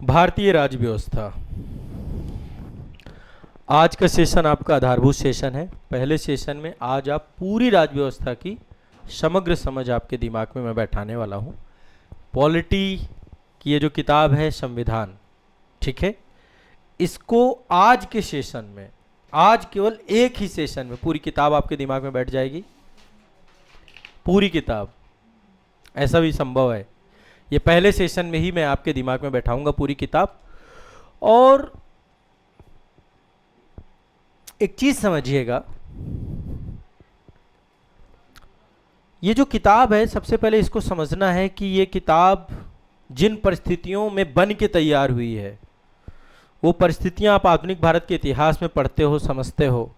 भारतीय राज्य व्यवस्था। आज का सेशन आपका आधारभूत सेशन है। पहले सेशन में आज आप पूरी राज्य व्यवस्था की समग्र समझ आपके दिमाग में मैं बैठाने वाला हूँ। पॉलिटी की ये जो किताब है संविधान, ठीक है, इसको आज के सेशन में, आज केवल एक ही सेशन में पूरी किताब आपके दिमाग में बैठ जाएगी। पूरी किताब, ऐसा भी संभव है। ये पहले सेशन में ही मैं आपके दिमाग में बैठाऊंगा पूरी किताब। और एक चीज समझिएगा, ये जो किताब है, सबसे पहले इसको समझना है कि ये किताब जिन परिस्थितियों में बन के तैयार हुई है, वो परिस्थितियां आप आधुनिक भारत के इतिहास में पढ़ते हो, समझते हो।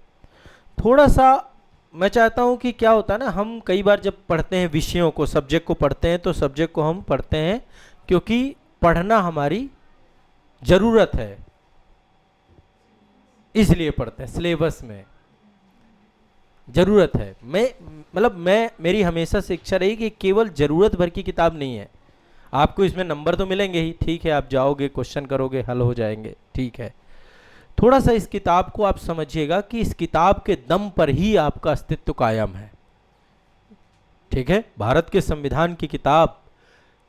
थोड़ा सा मैं चाहता हूं कि क्या होता है ना, हम कई बार जब पढ़ते हैं विषयों को, सब्जेक्ट को पढ़ते हैं, तो सब्जेक्ट को हम पढ़ते हैं क्योंकि पढ़ना हमारी ज़रूरत है, इसलिए पढ़ते हैं। सिलेबस में ज़रूरत है। मेरी हमेशा से इच्छा रही कि केवल ज़रूरत भर की किताब नहीं है। आपको इसमें नंबर तो मिलेंगे ही, ठीक है, आप जाओगे, क्वेश्चन करोगे, हल हो जाएंगे, ठीक है। थोड़ा सा इस किताब को आप समझिएगा कि इस किताब के दम पर ही आपका अस्तित्व कायम है, ठीक है। भारत के संविधान की किताब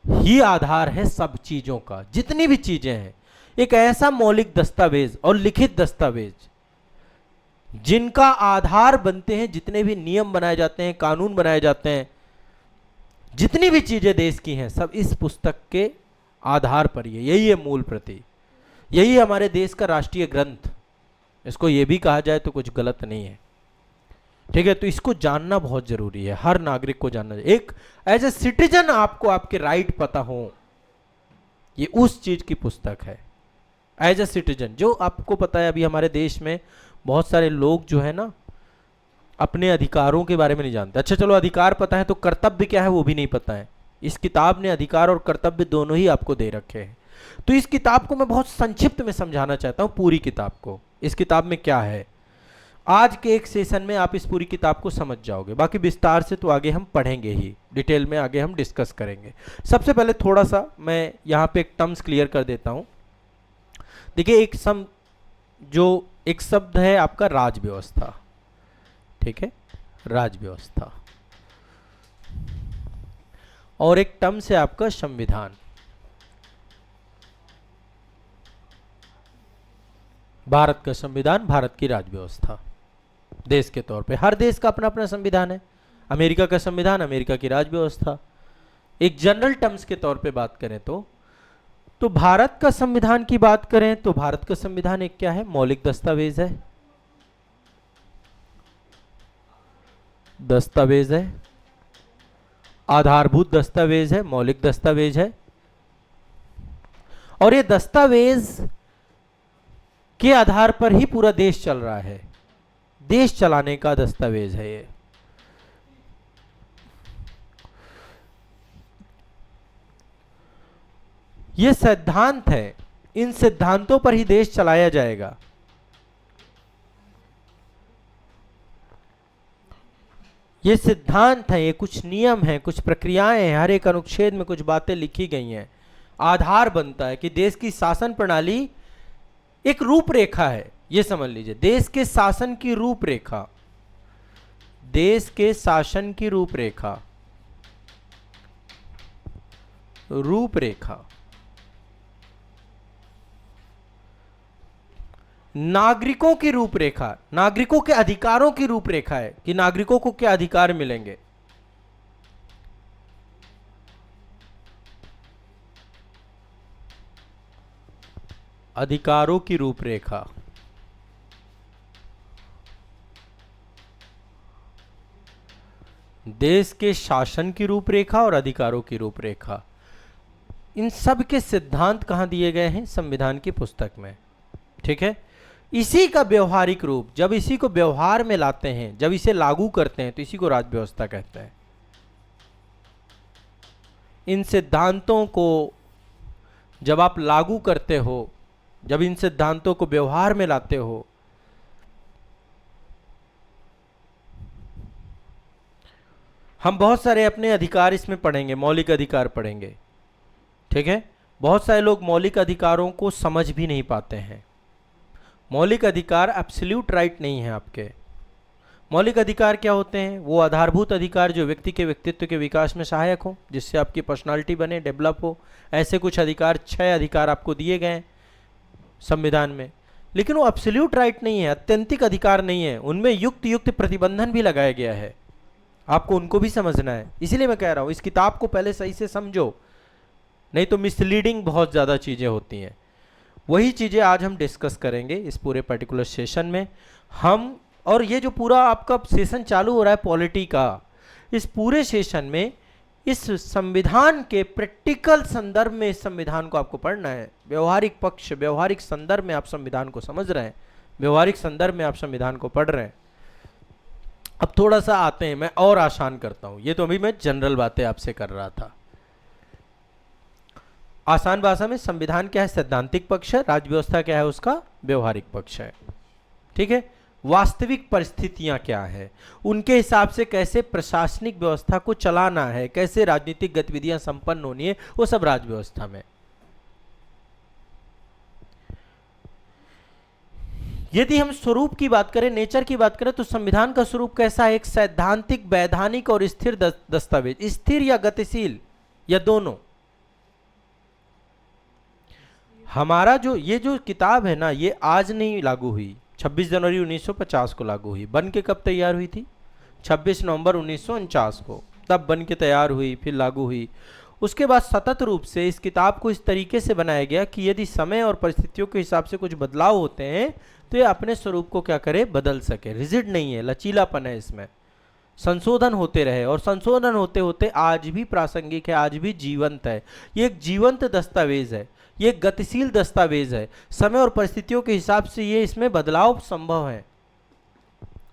ही आधार है सब चीजों का। जितनी भी चीजें हैं, एक ऐसा मौलिक दस्तावेज और लिखित दस्तावेज जिनका आधार बनते हैं जितने भी नियम बनाए जाते हैं, कानून बनाए जाते हैं, जितनी भी चीजें देश की हैं, सब इस पुस्तक के आधार पर ही है। यही है मूल प्रति, यही हमारे देश का राष्ट्रीय ग्रंथ। इसको ये भी कहा जाए तो कुछ गलत नहीं है, ठीक है। तो इसको जानना बहुत जरूरी है, हर नागरिक को जानना चाहिए। एक एज ए सिटीजन आपको आपके राइट पता हो, ये उस चीज की पुस्तक है। एज ए सिटीजन, जो आपको पता है, अभी हमारे देश में बहुत सारे लोग जो है ना, अपने अधिकारों के बारे में नहीं जानते। अच्छा चलो, अधिकार पता है तो कर्तव्य क्या है वो भी नहीं पता है। इस किताब ने अधिकार और कर्तव्य दोनों ही आपको दे रखे हैं। तो इस किताब को मैं बहुत संक्षिप्त में समझाना चाहता हूं, पूरी किताब को। इस किताब में क्या है, आज के एक सेशन में आप इस पूरी किताब को समझ जाओगे। बाकी विस्तार से तो आगे हम पढ़ेंगे ही, डिटेल में आगे हम डिस्कस करेंगे। सबसे पहले थोड़ा सा मैं यहाँ पे एक टर्म्स क्लियर कर देता हूँ। देखिए, एक शब्द है आपका राज व्यवस्था, ठीक है, राज व्यवस्था। और एक टर्म्स है आपका संविधान। भारत का संविधान, भारत की राज व्यवस्था। देश के तौर पे हर देश का अपना अपना संविधान है। अमेरिका का संविधान, अमेरिका की राज व्यवस्था। एक जनरल टर्म्स के तौर पे बात करें तो भारत का संविधान की बात करें तो भारत का संविधान एक क्या है, मौलिक दस्तावेज है। दस्तावेज है, आधारभूत दस्तावेज है, मौलिक दस्तावेज है। और ये दस्तावेज के आधार पर ही पूरा देश चल रहा है। देश चलाने का दस्तावेज है ये। ये सिद्धांत है, इन सिद्धांतों पर ही देश चलाया जाएगा। ये सिद्धांत है, ये कुछ नियम है, कुछ प्रक्रियाएं हैं, हर एक अनुच्छेद में कुछ बातें लिखी गई हैं। आधार बनता है कि देश की शासन प्रणाली एक रूपरेखा है। ये समझ लीजिए, देश के शासन की रूपरेखा, देश के शासन की रूपरेखा, रूपरेखा नागरिकों की रूपरेखा, नागरिकों के अधिकारों की रूपरेखा है कि नागरिकों को क्या अधिकार मिलेंगे। अधिकारों की रूपरेखा, देश के शासन की रूपरेखा और अधिकारों की रूपरेखा, इन सब के सिद्धांत कहां दिए गए हैं, संविधान की पुस्तक में, ठीक है। इसी का व्यवहारिक रूप, जब इसी को व्यवहार में लाते हैं, जब इसे लागू करते हैं, तो इसी को राज व्यवस्था कहते हैं। इन सिद्धांतों को जब आप लागू करते हो, जब इन सिद्धांतों को व्यवहार में लाते हो, हम बहुत सारे अपने अधिकार इसमें पढ़ेंगे, मौलिक अधिकार पढ़ेंगे, ठीक है। बहुत सारे लोग मौलिक अधिकारों को समझ भी नहीं पाते हैं। मौलिक अधिकार एब्सोल्यूट राइट नहीं है आपके। मौलिक अधिकार क्या होते हैं? वो आधारभूत अधिकार जो व्यक्ति के व्यक्तित्व के विकास में सहायक हो, जिससे आपकी पर्सनालिटी बने, डेवलप हो। ऐसे कुछ अधिकार, 6 अधिकार आपको दिए गए हैं संविधान में, लेकिन वो एब्सोल्यूट राइट नहीं है, अत्यंतिक अधिकार नहीं है। उनमें युक्त युक्त प्रतिबंधन भी लगाया गया है, आपको उनको भी समझना है। इसीलिए मैं कह रहा हूँ इस किताब को पहले सही से समझो, नहीं तो मिसलीडिंग बहुत ज़्यादा चीज़ें होती हैं। वही चीज़ें आज हम डिस्कस करेंगे इस पूरे पर्टिकुलर सेशन में हम। और ये जो पूरा आपका सेशन चालू हो रहा है पॉलिटी का, इस पूरे सेशन में इस संविधान के प्रैक्टिकल संदर्भ में इस संविधान को आपको पढ़ना है। व्यवहारिक पक्ष, व्यवहारिक संदर्भ में आप संविधान को समझ रहे हैं, व्यवहारिक संदर्भ में आप संविधान को पढ़ रहे हैं। अब थोड़ा सा आते हैं, मैं और आसान करता हूं। ये तो अभी मैं जनरल बातें आपसे कर रहा था। आसान भाषा में संविधान क्या है? सैद्धांतिक पक्ष है। राज्य व्यवस्था क्या है? उसका व्यवहारिक पक्ष है। ठीक है। वास्तविक परिस्थितियां क्या है, उनके हिसाब से कैसे प्रशासनिक व्यवस्था को चलाना है, कैसे राजनीतिक गतिविधियां संपन्न होनी है, वो सब राज्य व्यवस्था में। यदि हम स्वरूप की बात करें, नेचर की बात करें, तो संविधान का स्वरूप कैसा है? एक सैद्धांतिक, वैधानिक और स्थिर दस्तावेज। स्थिर या गतिशील या दोनों। हमारा जो ये जो किताब है ना, ये आज नहीं लागू हुई, 26 जनवरी 1950 को लागू हुई। बन के कब तैयार हुई थी? 26 नवंबर 1949 को, तब बन के तैयार हुई, फिर लागू हुई। उसके बाद सतत रूप से इस किताब को इस तरीके से बनाया गया कि यदि समय और परिस्थितियों के हिसाब से कुछ बदलाव होते हैं तो ये अपने स्वरूप को क्या करे? बदल सके। रिजिड नहीं है, लचीलापन है इसमें, संशोधन होते रहे। और संशोधन होते होते आज भी प्रासंगिक है, आज भी जीवंत है। ये एक जीवंत दस्तावेज है, ये एक गतिशील दस्तावेज है। समय और परिस्थितियों के हिसाब से ये इसमें बदलाव संभव है,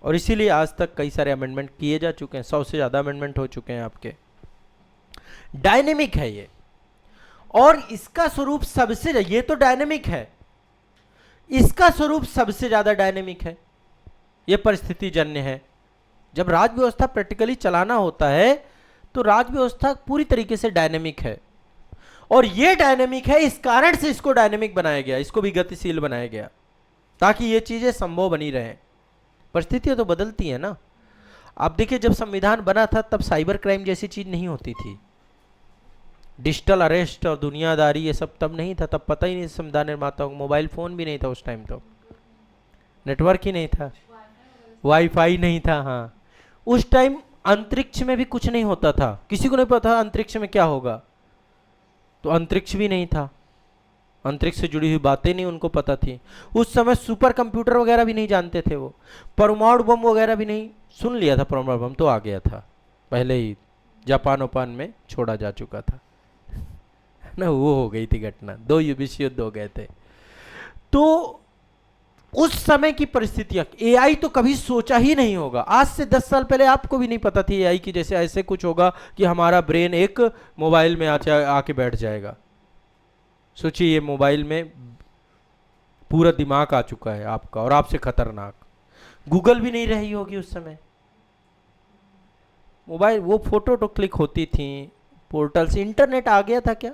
और इसीलिए आज तक कई सारे अमेंडमेंट किए जा चुके हैं। 100 से ज़्यादा अमेंडमेंट हो चुके हैं आपके। डायनेमिक है ये, और इसका स्वरूप सबसे, ये तो डायनेमिक है, इसका स्वरूप सबसे ज़्यादा डायनेमिक है। ये परिस्थिति जन्य है। जब राज्य व्यवस्था प्रैक्टिकली चलाना होता है तो राज्य व्यवस्था पूरी तरीके से डायनेमिक है, और ये डायनेमिक है, इस कारण से इसको डायनेमिक बनाया गया, इसको भी गतिशील बनाया गया, ताकि ये चीजें संभव बनी रहें। परिस्थितियां तो बदलती है ना। आप देखिए, जब संविधान बना था तब साइबर क्राइम जैसी चीज नहीं होती थी, डिजिटल अरेस्ट और दुनियादारी ये सब तब नहीं था। तब पता ही नहीं संविधान निर्माताओं को, मोबाइल फोन भी नहीं था उस टाइम, तो नेटवर्क ही नहीं था, वाईफाई नहीं था। हाँ, उस टाइम अंतरिक्ष में भी कुछ नहीं होता था, किसी को नहीं पता अंतरिक्ष में क्या होगा, तो अंतरिक्ष भी नहीं था, अंतरिक्ष से जुड़ी हुई बातें नहीं उनको पता थी। उस समय सुपर कंप्यूटर वगैरह भी नहीं जानते थे वो, परमाणु बम वगैरह भी नहीं। सुन लिया था परमाणु बम तो आ गया था, पहले ही जापान ओपान में छोड़ा जा चुका था ना, वो हो गई थी घटना, 2 विश्व युद्ध हो गए थे। तो उस समय की परिस्थितियां, एआई तो कभी सोचा ही नहीं होगा। आज से 10 साल पहले आपको भी नहीं पता थी एआई की जैसे ऐसे कुछ होगा कि हमारा ब्रेन एक मोबाइल में आके बैठ जाएगा। सोचिए, ये मोबाइल में पूरा दिमाग आ चुका है आपका, और आपसे खतरनाक। गूगल भी नहीं रही होगी उस समय, मोबाइल वो फोटो तो क्लिक होती थी पोर्टल से। इंटरनेट आ गया था क्या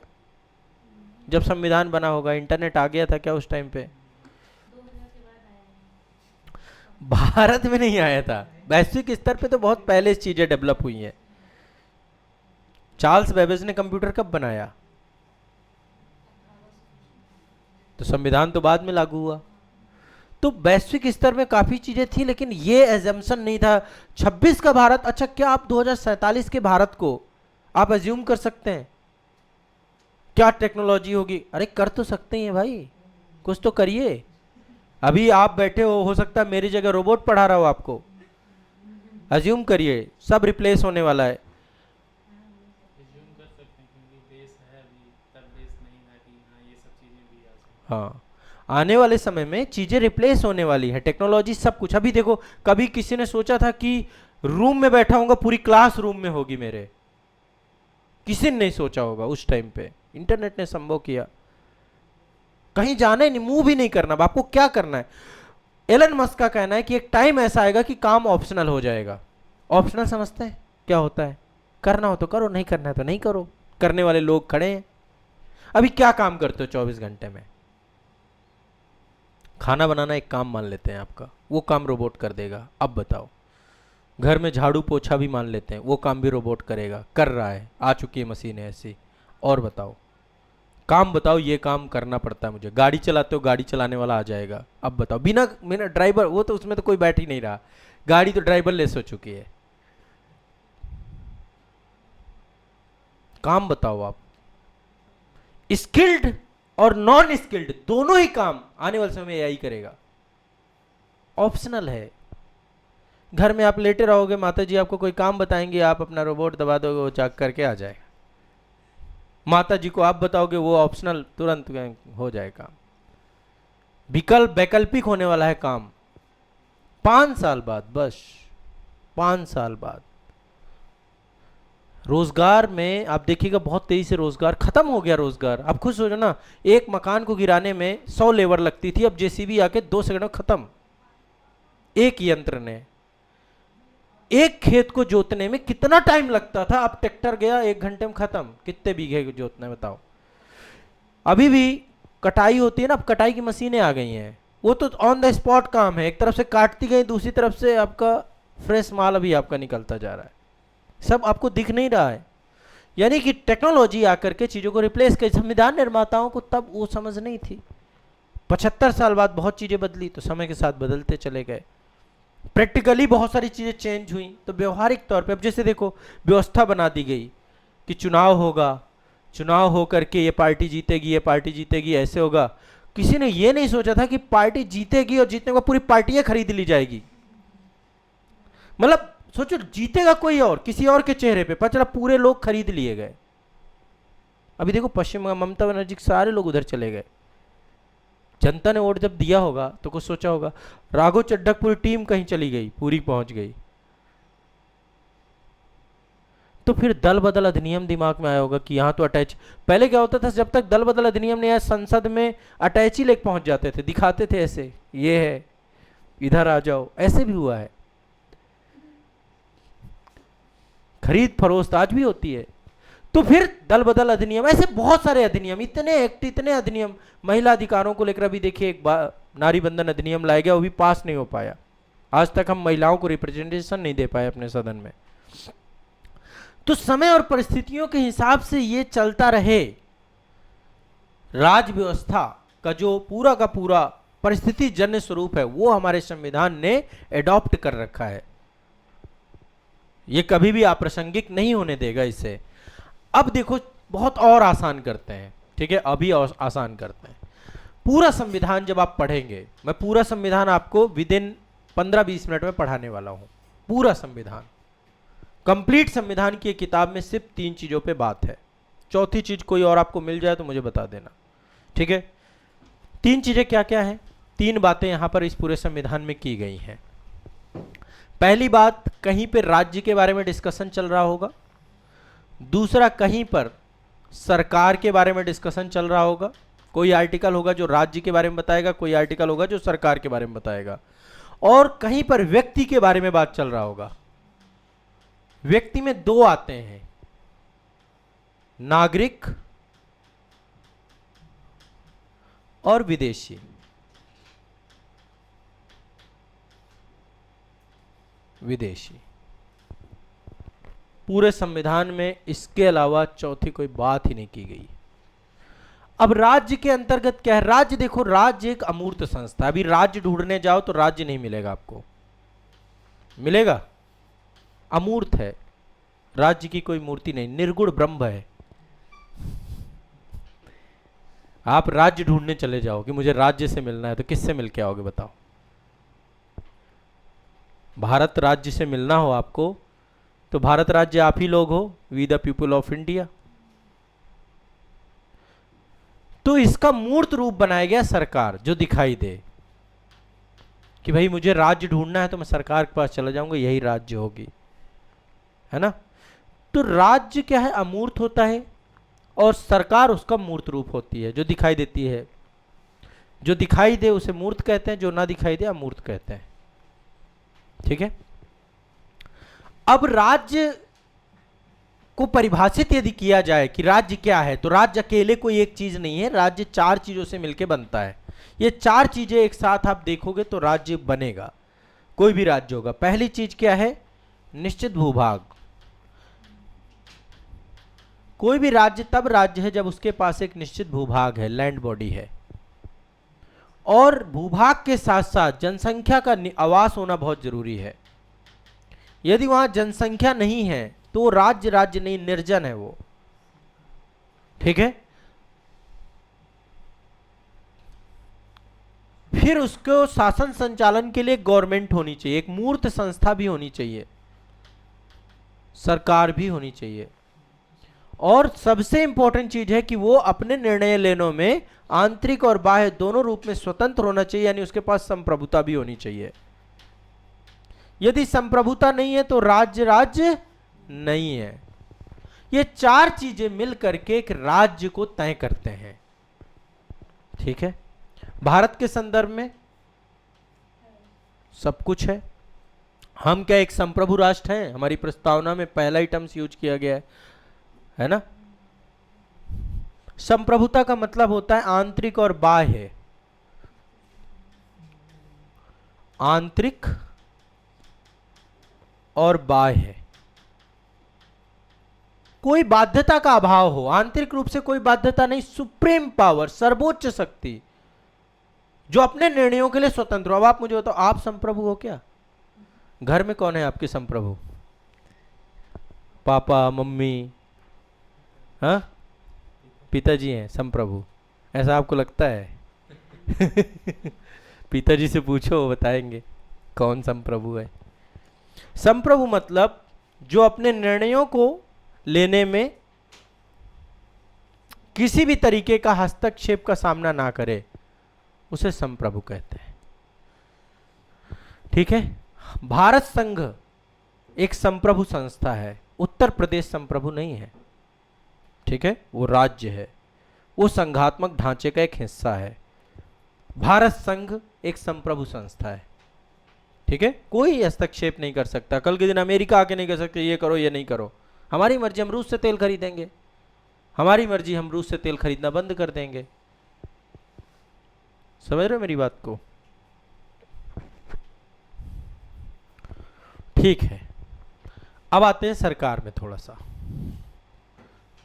जब संविधान बना होगा? इंटरनेट आ गया था क्या उस टाइम पे? भारत में नहीं आया था, वैश्विक स्तर पे तो बहुत पहले चीजें डेवलप हुई हैं। चार्ल्स बेबेज ने कंप्यूटर कब बनाया? तो संविधान तो बाद में लागू हुआ। तो वैश्विक स्तर में काफी चीजें थी, लेकिन ये एजम्पशन नहीं था 26 का भारत। अच्छा, क्या आप 2047 के भारत को आप एज्यूम कर सकते हैं? क्या टेक्नोलॉजी होगी? अरे कर तो सकते हैं भाई, कुछ तो करिए। अभी आप बैठे हो सकता है मेरी जगह रोबोट पढ़ा रहा हो आपको। एज्यूम करिए, सब रिप्लेस होने वाला है। हाँ, आने वाले समय में चीजें रिप्लेस होने वाली है, टेक्नोलॉजी सब कुछ। अभी देखो, कभी किसी ने सोचा था कि रूम में बैठा हूंगा, पूरी क्लास रूम में होगी मेरे? किसी ने नहीं सोचा होगा उस टाइम पे। इंटरनेट ने संभव किया। कहीं जाना ही नहीं, मूव भी नहीं करना। आपको क्या करना है? एलन मस्क का कहना है कि एक टाइम ऐसा आएगा कि काम ऑप्शनल हो जाएगा। ऑप्शनल समझते हैं क्या होता है? करना हो तो करो, नहीं करना है तो नहीं करो। करने वाले लोग खड़े हैं। अभी क्या काम करते हो 24 घंटे में? खाना बनाना एक काम मान लेते हैं आपका, वो काम रोबोट कर देगा। अब बताओ, घर में झाड़ू पोछा भी मान लेते हैं, वो काम भी रोबोट करेगा, कर रहा है, आ चुकी है मशीनें ऐसी। और बताओ, काम बताओ, ये काम करना पड़ता है मुझे। गाड़ी चलाते हो, गाड़ी चलाने वाला आ जाएगा। अब बताओ, बिना बिना ड्राइवर, वो तो उसमें तो कोई बैठ ही नहीं रहा, गाड़ी तो ड्राइवरलेस हो चुकी है। काम बताओ आप, स्किल्ड और नॉन स्किल्ड दोनों ही काम आने वाले समय में एआई करेगा। ऑप्शनल है। घर में आप लेटे रहोगे, माता जी आपको कोई काम बताएंगे, आप अपना रोबोट दबा दोगे, वो चेक करके आ जाएगा। माता जी को आप बताओगे, वो ऑप्शनल तुरंत हो जाएगा। विकल्प वैकल्पिक होने वाला है काम। 5 साल बाद, बस 5 साल बाद रोजगार में आप देखिएगा बहुत तेजी से रोजगार खत्म हो गया। रोजगार आप खुद सोचो ना, एक मकान को गिराने में 100 लेबर लगती थी, अब जेसीबी आके 2 सेकंड में खत्म। एक यंत्र ने एक खेत को जोतने में कितना टाइम लगता था, अब ट्रैक्टर गया 1 घंटे में खत्म। कितने बीघे को जोतना बताओ। अभी भी कटाई होती है ना, अब कटाई की मशीनें आ गई हैं, वो तो ऑन द स्पॉट काम है। एक तरफ से काटती गई, दूसरी तरफ से आपका फ्रेश माल अभी आपका निकलता जा रहा है। सब आपको दिख नहीं रहा है। यानी कि टेक्नोलॉजी आकर के चीज़ों को रिप्लेस कर। संविधान निर्माताओं को तब वो समझ नहीं थी। 75 साल बाद बहुत चीज़ें बदली, तो समय के साथ बदलते चले गए। प्रैक्टिकली बहुत सारी चीज़ें चेंज हुई, तो व्यवहारिक तौर पे अब जैसे देखो, व्यवस्था बना दी गई कि चुनाव होगा, चुनाव हो करके ये पार्टी जीतेगी, ये पार्टी जीतेगी, ऐसे होगा। किसी ने ये नहीं सोचा था कि पार्टी जीतेगी और जीतने के बाद पूरी पार्टियां खरीद ली जाएगी। मतलब सोचो, जीतेगा कोई और, किसी और के चेहरे पे, पता चला पूरे लोग खरीद लिए गए। अभी देखो पश्चिम बंगाल, ममता बनर्जी के सारे लोग उधर चले गए। जनता ने वोट जब दिया होगा तो कुछ सोचा होगा। राघव चड्ढा पूरी टीम कहीं चली गई, पूरी पहुंच गई। तो फिर दल बदल अधिनियम दिमाग में आया होगा कि यहाँ तो अटैच। पहले क्या होता था, जब तक दल बदल अधिनियम नहीं आया, संसद में अटैची लेके पहुंच जाते थे, दिखाते थे ऐसे, ये है, इधर आ जाओ। ऐसे भी हुआ है। खरीद फरोख्त आज भी होती है। तो फिर दल बदल अधिनियम, ऐसे बहुत सारे अधिनियम, इतने एक्ट, इतने अधिनियम। महिला अधिकारों को लेकर अभी देखिए, एक बार नारी बंधन अधिनियम लाया गया, वो भी पास नहीं हो पाया। आज तक हम महिलाओं को रिप्रेजेंटेशन नहीं दे पाए अपने सदन में। तो समय और परिस्थितियों के हिसाब से ये चलता रहे। राज व्यवस्था का जो पूरा का पूरा परिस्थिति जन्य स्वरूप है, वो हमारे संविधान ने एडॉप्ट कर रखा है। ये कभी भी अप्रासंगिक नहीं होने देगा इसे। अब देखो, बहुत और आसान करते हैं, ठीक है, अभी और आसान करते हैं। पूरा संविधान जब आप पढ़ेंगे, मैं पूरा संविधान आपको विद इन 15-20 मिनट में पढ़ाने वाला हूं। पूरा संविधान, कंप्लीट संविधान की किताब में सिर्फ 3 चीजों पे बात है। चौथी चीज कोई और आपको मिल जाए तो मुझे बता देना, ठीक है। 3 चीजें क्या क्या है? 3 बातें यहां पर इस पूरे संविधान में की गई हैं। पहली बात, कहीं पर राज्य के बारे में डिस्कशन चल रहा होगा। दूसरा, कहीं पर सरकार के बारे में डिस्कशन चल रहा होगा। कोई आर्टिकल होगा जो राज्य के बारे में बताएगा, कोई आर्टिकल होगा जो सरकार के बारे में बताएगा। और कहीं पर व्यक्ति के बारे में बात चल रहा होगा। व्यक्ति में 2 आते हैं, नागरिक और विदेशी। विदेशी पूरे संविधान में इसके अलावा चौथी कोई बात ही नहीं की गई। अब राज्य के अंतर्गत क्या है? राज्य देखो, राज्य एक अमूर्त संस्था है। अभी राज्य ढूंढने जाओ तो राज्य नहीं मिलेगा आपको। मिलेगा? अमूर्त है, राज्य की कोई मूर्ति नहीं, निर्गुण ब्रह्म है। आप राज्य ढूंढने चले जाओ कि मुझे राज्य से मिलना है, तो किससे मिलके आओगे बताओ? भारत राज्य से मिलना हो आपको तो भारत राज्य आप ही लोग हो, we the people of India. तो इसका मूर्त रूप बनाया गया सरकार, जो दिखाई दे कि भाई मुझे राज्य ढूंढना है तो मैं सरकार के पास चला जाऊंगा, यही राज्य होगी, है ना। तो राज्य क्या है? अमूर्त होता है, और सरकार उसका मूर्त रूप होती है, जो दिखाई देती है। जो दिखाई दे उसे मूर्त कहते हैं, जो ना दिखाई दे अमूर्त कहते हैं, ठीक है। अब राज्य को परिभाषित यदि किया जाए कि राज्य क्या है, तो राज्य अकेले कोई एक चीज नहीं है, राज्य चार चीजों से मिलकर बनता है। ये चार चीजें एक साथ आप देखोगे तो राज्य बनेगा, कोई भी राज्य होगा। पहली चीज क्या है? निश्चित भूभाग। कोई भी राज्य तब राज्य है जब उसके पास एक निश्चित भूभाग है, लैंड बॉडी है। और भूभाग के साथ साथ जनसंख्या का आवास होना बहुत जरूरी है। यदि वहां जनसंख्या नहीं है तो राज्य राज्य नहीं, निर्जन है वो। ठीक है। फिर उसको शासन संचालन के लिए गवर्नमेंट होनी चाहिए, एक मूर्त संस्था भी होनी चाहिए, सरकार भी होनी चाहिए। और सबसे इंपॉर्टेंट चीज है कि वो अपने निर्णय लेने में आंतरिक और बाह्य दोनों रूप में स्वतंत्र होना चाहिए, यानी उसके पास संप्रभुता भी होनी चाहिए। यदि संप्रभुता नहीं है तो राज्य राज्य नहीं है। ये चार चीजें मिलकर के एक राज्य को तय करते हैं। ठीक है। भारत के संदर्भ में सब कुछ है। हम क्या एक संप्रभु राष्ट्र हैं? हमारी प्रस्तावना में पहला ही टर्म्स यूज किया गया है ना। संप्रभुता का मतलब होता है आंतरिक और बाह्य। आंतरिक और बाह्य, कोई बाध्यता का अभाव हो। आंतरिक रूप से कोई बाध्यता नहीं, सुप्रीम पावर, सर्वोच्च शक्ति जो अपने निर्णयों के लिए स्वतंत्र हो। अब आप मुझे बताओ, आप संप्रभु हो क्या? घर में कौन है आपके संप्रभु? पापा, मम्मी, हाँ, पिताजी हैं संप्रभु, ऐसा आपको लगता है? पिताजी से पूछो, वो बताएंगे कौन संप्रभु है। संप्रभु मतलब जो अपने निर्णयों को लेने में किसी भी तरीके का हस्तक्षेप का सामना ना करे, उसे संप्रभु कहते हैं। ठीक है। भारत संघ एक संप्रभु संस्था है, उत्तर प्रदेश संप्रभु नहीं है। ठीक है। वो राज्य है, वो संघात्मक ढांचे का एक हिस्सा है। भारत संघ एक संप्रभु संस्था है। ठीक है। कोई हस्तक्षेप नहीं कर सकता। कल के दिन अमेरिका आके नहीं कर सकते ये करो ये नहीं करो। हमारी मर्जी, हम रूस से तेल खरीदेंगे, हमारी मर्जी, हम रूस से तेल खरीदना बंद कर देंगे। समझ रहे हो मेरी बात को? ठीक है। अब आते हैं सरकार में। थोड़ा सा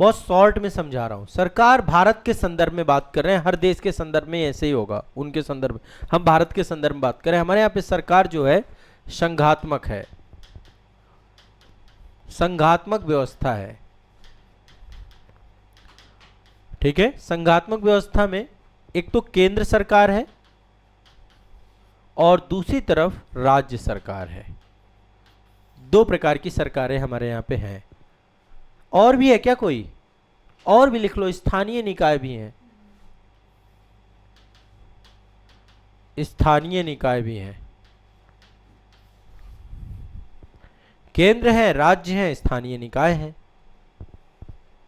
बहुत शॉर्ट में समझा रहा हूं। सरकार भारत के संदर्भ में बात कर रहे हैं, हर देश के संदर्भ में ऐसे ही होगा, उनके संदर्भ में। हम भारत के संदर्भ में बात करें, हमारे यहाँ पे सरकार जो है संघात्मक है, संघात्मक व्यवस्था है। ठीक है। संघात्मक व्यवस्था में एक तो केंद्र सरकार है और दूसरी तरफ राज्य सरकार है। दो प्रकार की सरकारें हमारे यहाँ पे हैं। और भी है क्या कोई? और भी लिख लो, स्थानीय निकाय भी हैं, स्थानीय निकाय भी हैं। केंद्र है, राज्य है, स्थानीय निकाय है।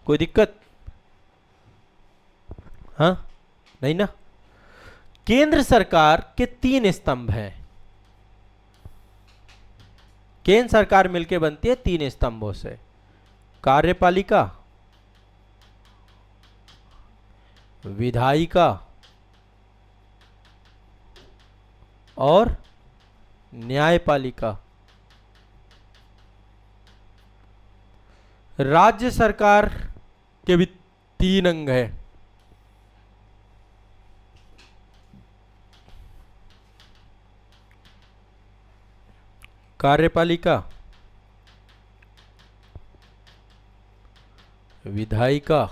कोई दिक्कत? हाँ, नहीं ना। केंद्र सरकार के तीन स्तंभ हैं। केंद्र सरकार मिलकर बनती है तीन स्तंभों से: कार्यपालिका, विधायिका और न्यायपालिका। राज्य सरकार के भी तीन अंग है: कार्यपालिका, विधायिका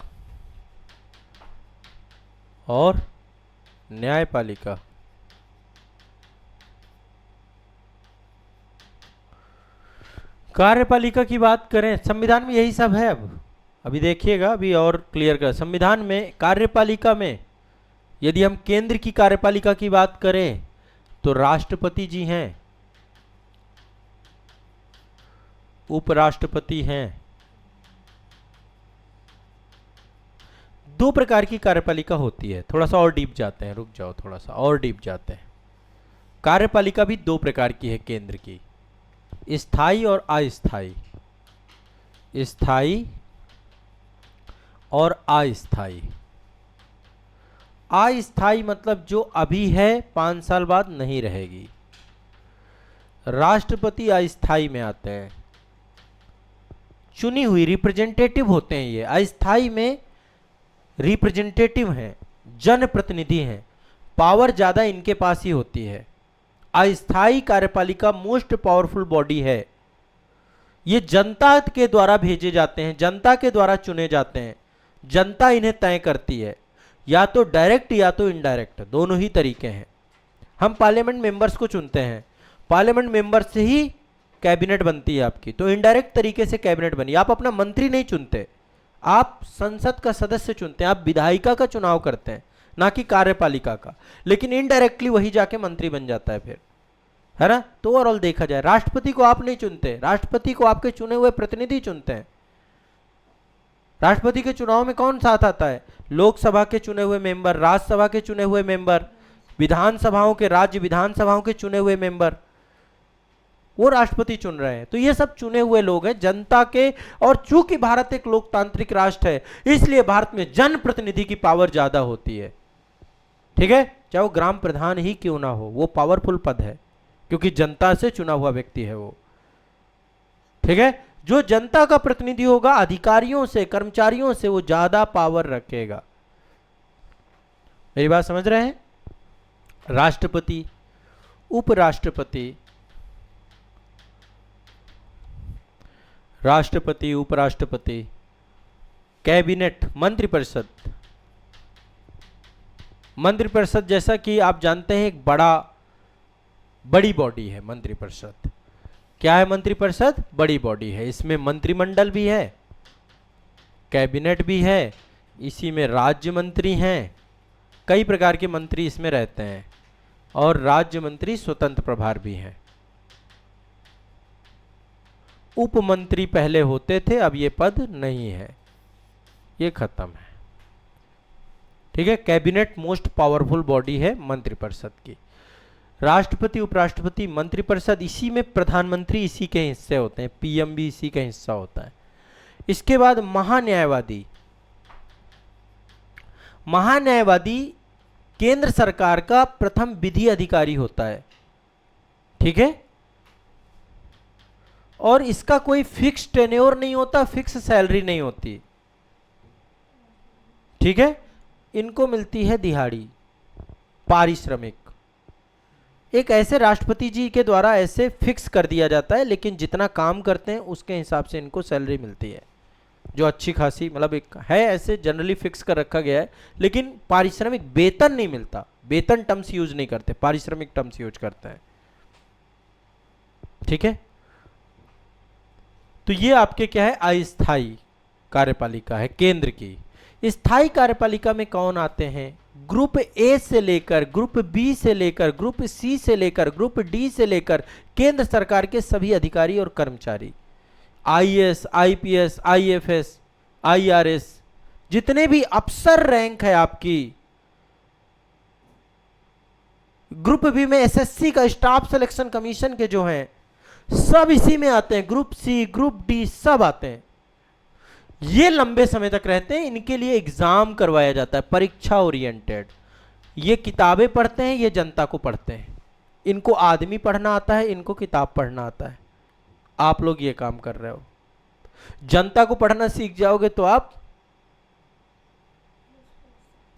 और न्यायपालिका। कार्यपालिका की बात करें, संविधान में यही सब है। अब अभी देखिएगा, अभी और क्लियर कर। संविधान में कार्यपालिका में यदि हम केंद्र की कार्यपालिका की बात करें तो राष्ट्रपति जी हैं, उपराष्ट्रपति हैं। दो प्रकार की कार्यपालिका होती है। थोड़ा सा और डीप जाते हैं, रुक जाओ, थोड़ा सा और डीप जाते हैं। कार्यपालिका भी दो प्रकार की है केंद्र की: स्थायी और अस्थायी। स्थायी और अस्थाई। अस्थाई मतलब जो अभी है 5 साल बाद नहीं रहेगी। राष्ट्रपति अस्थाई में आते हैं, चुनी हुई रिप्रेजेंटेटिव होते हैं ये। अस्थाई में रिप्रेजेंटेटिव हैं, जनप्रतिनिधि हैं, पावर ज्यादा इनके पास ही होती है। अस्थाई कार्यपालिका मोस्ट पावरफुल बॉडी है। ये जनता के द्वारा भेजे जाते हैं, जनता के द्वारा चुने जाते हैं, जनता इन्हें तय करती है, या तो डायरेक्ट या तो इनडायरेक्ट, दोनों ही तरीके हैं। हम पार्लियामेंट मेंबर्स को चुनते हैं, पार्लियामेंट मेंबर से ही कैबिनेट बनती है आपकी, तो इनडायरेक्ट तरीके से कैबिनेट बनी। आप अपना मंत्री नहीं चुनते, आप संसद का सदस्य चुनते हैं, आप विधायिका का चुनाव करते हैं, ना कि कार्यपालिका का, लेकिन इनडायरेक्टली वही जाके मंत्री बन जाता है फिर, है ना। तो ओवरऑल देखा जाए, राष्ट्रपति को आप नहीं चुनते, राष्ट्रपति को आपके चुने हुए प्रतिनिधि चुनते हैं। राष्ट्रपति के चुनाव में कौन साथ आता है? लोकसभा के चुने हुए मेंबर, राज्यसभा के चुने हुए मेंबर, विधानसभाओं के, राज्य विधानसभाओं के चुने हुए मेंबर, वो राष्ट्रपति चुन रहे हैं। तो ये सब चुने हुए लोग हैं जनता के। और चूंकि भारत एक लोकतांत्रिक राष्ट्र है, इसलिए भारत में जनप्रतिनिधि की पावर ज्यादा होती है, ठीक है। चाहे वो ग्राम प्रधान ही क्यों ना हो, वो पावरफुल पद है, क्योंकि जनता से चुना हुआ व्यक्ति है वो, ठीक है। जो जनता का प्रतिनिधि होगा, अधिकारियों से, कर्मचारियों से वो ज्यादा पावर रखेगा। मेरी बात समझ रहे हैं? राष्ट्रपति, उपराष्ट्रपति, राष्ट्रपति, उपराष्ट्रपति, कैबिनेट, मंत्रिपरिषद। मंत्रिपरिषद जैसा कि आप जानते हैं एक बड़ी बॉडी है मंत्रिपरिषद। क्या है मंत्रिपरिषद? बड़ी बॉडी है। इसमें मंत्रिमंडल भी है, कैबिनेट भी है, इसी में राज्य मंत्री हैं, कई प्रकार के मंत्री इसमें रहते हैं, और राज्य मंत्री स्वतंत्र प्रभार भी हैं। उप मंत्री पहले होते थे, अब ये पद नहीं है, ये खत्म है, ठीक है। कैबिनेट मोस्ट पावरफुल बॉडी है मंत्रिपरिषद की। राष्ट्रपति, उपराष्ट्रपति, मंत्रिपरिषद, इसी में प्रधानमंत्री इसी के हिस्से होते हैं, पीएम भी इसी का हिस्सा होता है। इसके बाद महान्यायवादी। महान्यायवादी केंद्र सरकार का प्रथम विधि अधिकारी होता है, ठीक है। और इसका कोई फिक्स टेन्योर नहीं होता, फिक्स सैलरी नहीं होती, ठीक है। इनको मिलती है दिहाड़ी, पारिश्रमिक। एक ऐसे राष्ट्रपति जी के द्वारा ऐसे फिक्स कर दिया जाता है, लेकिन जितना काम करते हैं उसके हिसाब से इनको सैलरी मिलती है, जो अच्छी खासी, मतलब एक है ऐसे जनरली फिक्स कर रखा गया है, लेकिन पारिश्रमिक, वेतन नहीं मिलता। वेतन टर्म्स यूज नहीं करते, पारिश्रमिक टर्म्स यूज करते हैं, ठीक है। तो ये आपके क्या है? अस्थाई कार्यपालिका है केंद्र की। स्थायी कार्यपालिका में कौन आते हैं? ग्रुप ए से लेकर, ग्रुप बी से लेकर, ग्रुप सी से लेकर, ग्रुप डी से लेकर केंद्र सरकार के सभी अधिकारी और कर्मचारी, आईएएस, आईपीएस, आईएफएस, आईआरएस, जितने भी अफसर रैंक है आपकी। ग्रुप बी में एसएससी का, स्टाफ सिलेक्शन कमीशन के जो हैं, सब इसी में आते हैं। ग्रुप सी, ग्रुप डी, सब आते हैं। ये लंबे समय तक रहते हैं, इनके लिए एग्जाम करवाया जाता है, परीक्षा ओरिएंटेड। ये किताबें पढ़ते हैं, ये जनता को पढ़ते हैं। इनको आदमी पढ़ना आता है, इनको किताब पढ़ना आता है। आप लोग ये काम कर रहे हो। जनता को पढ़ना सीख जाओगे तो आप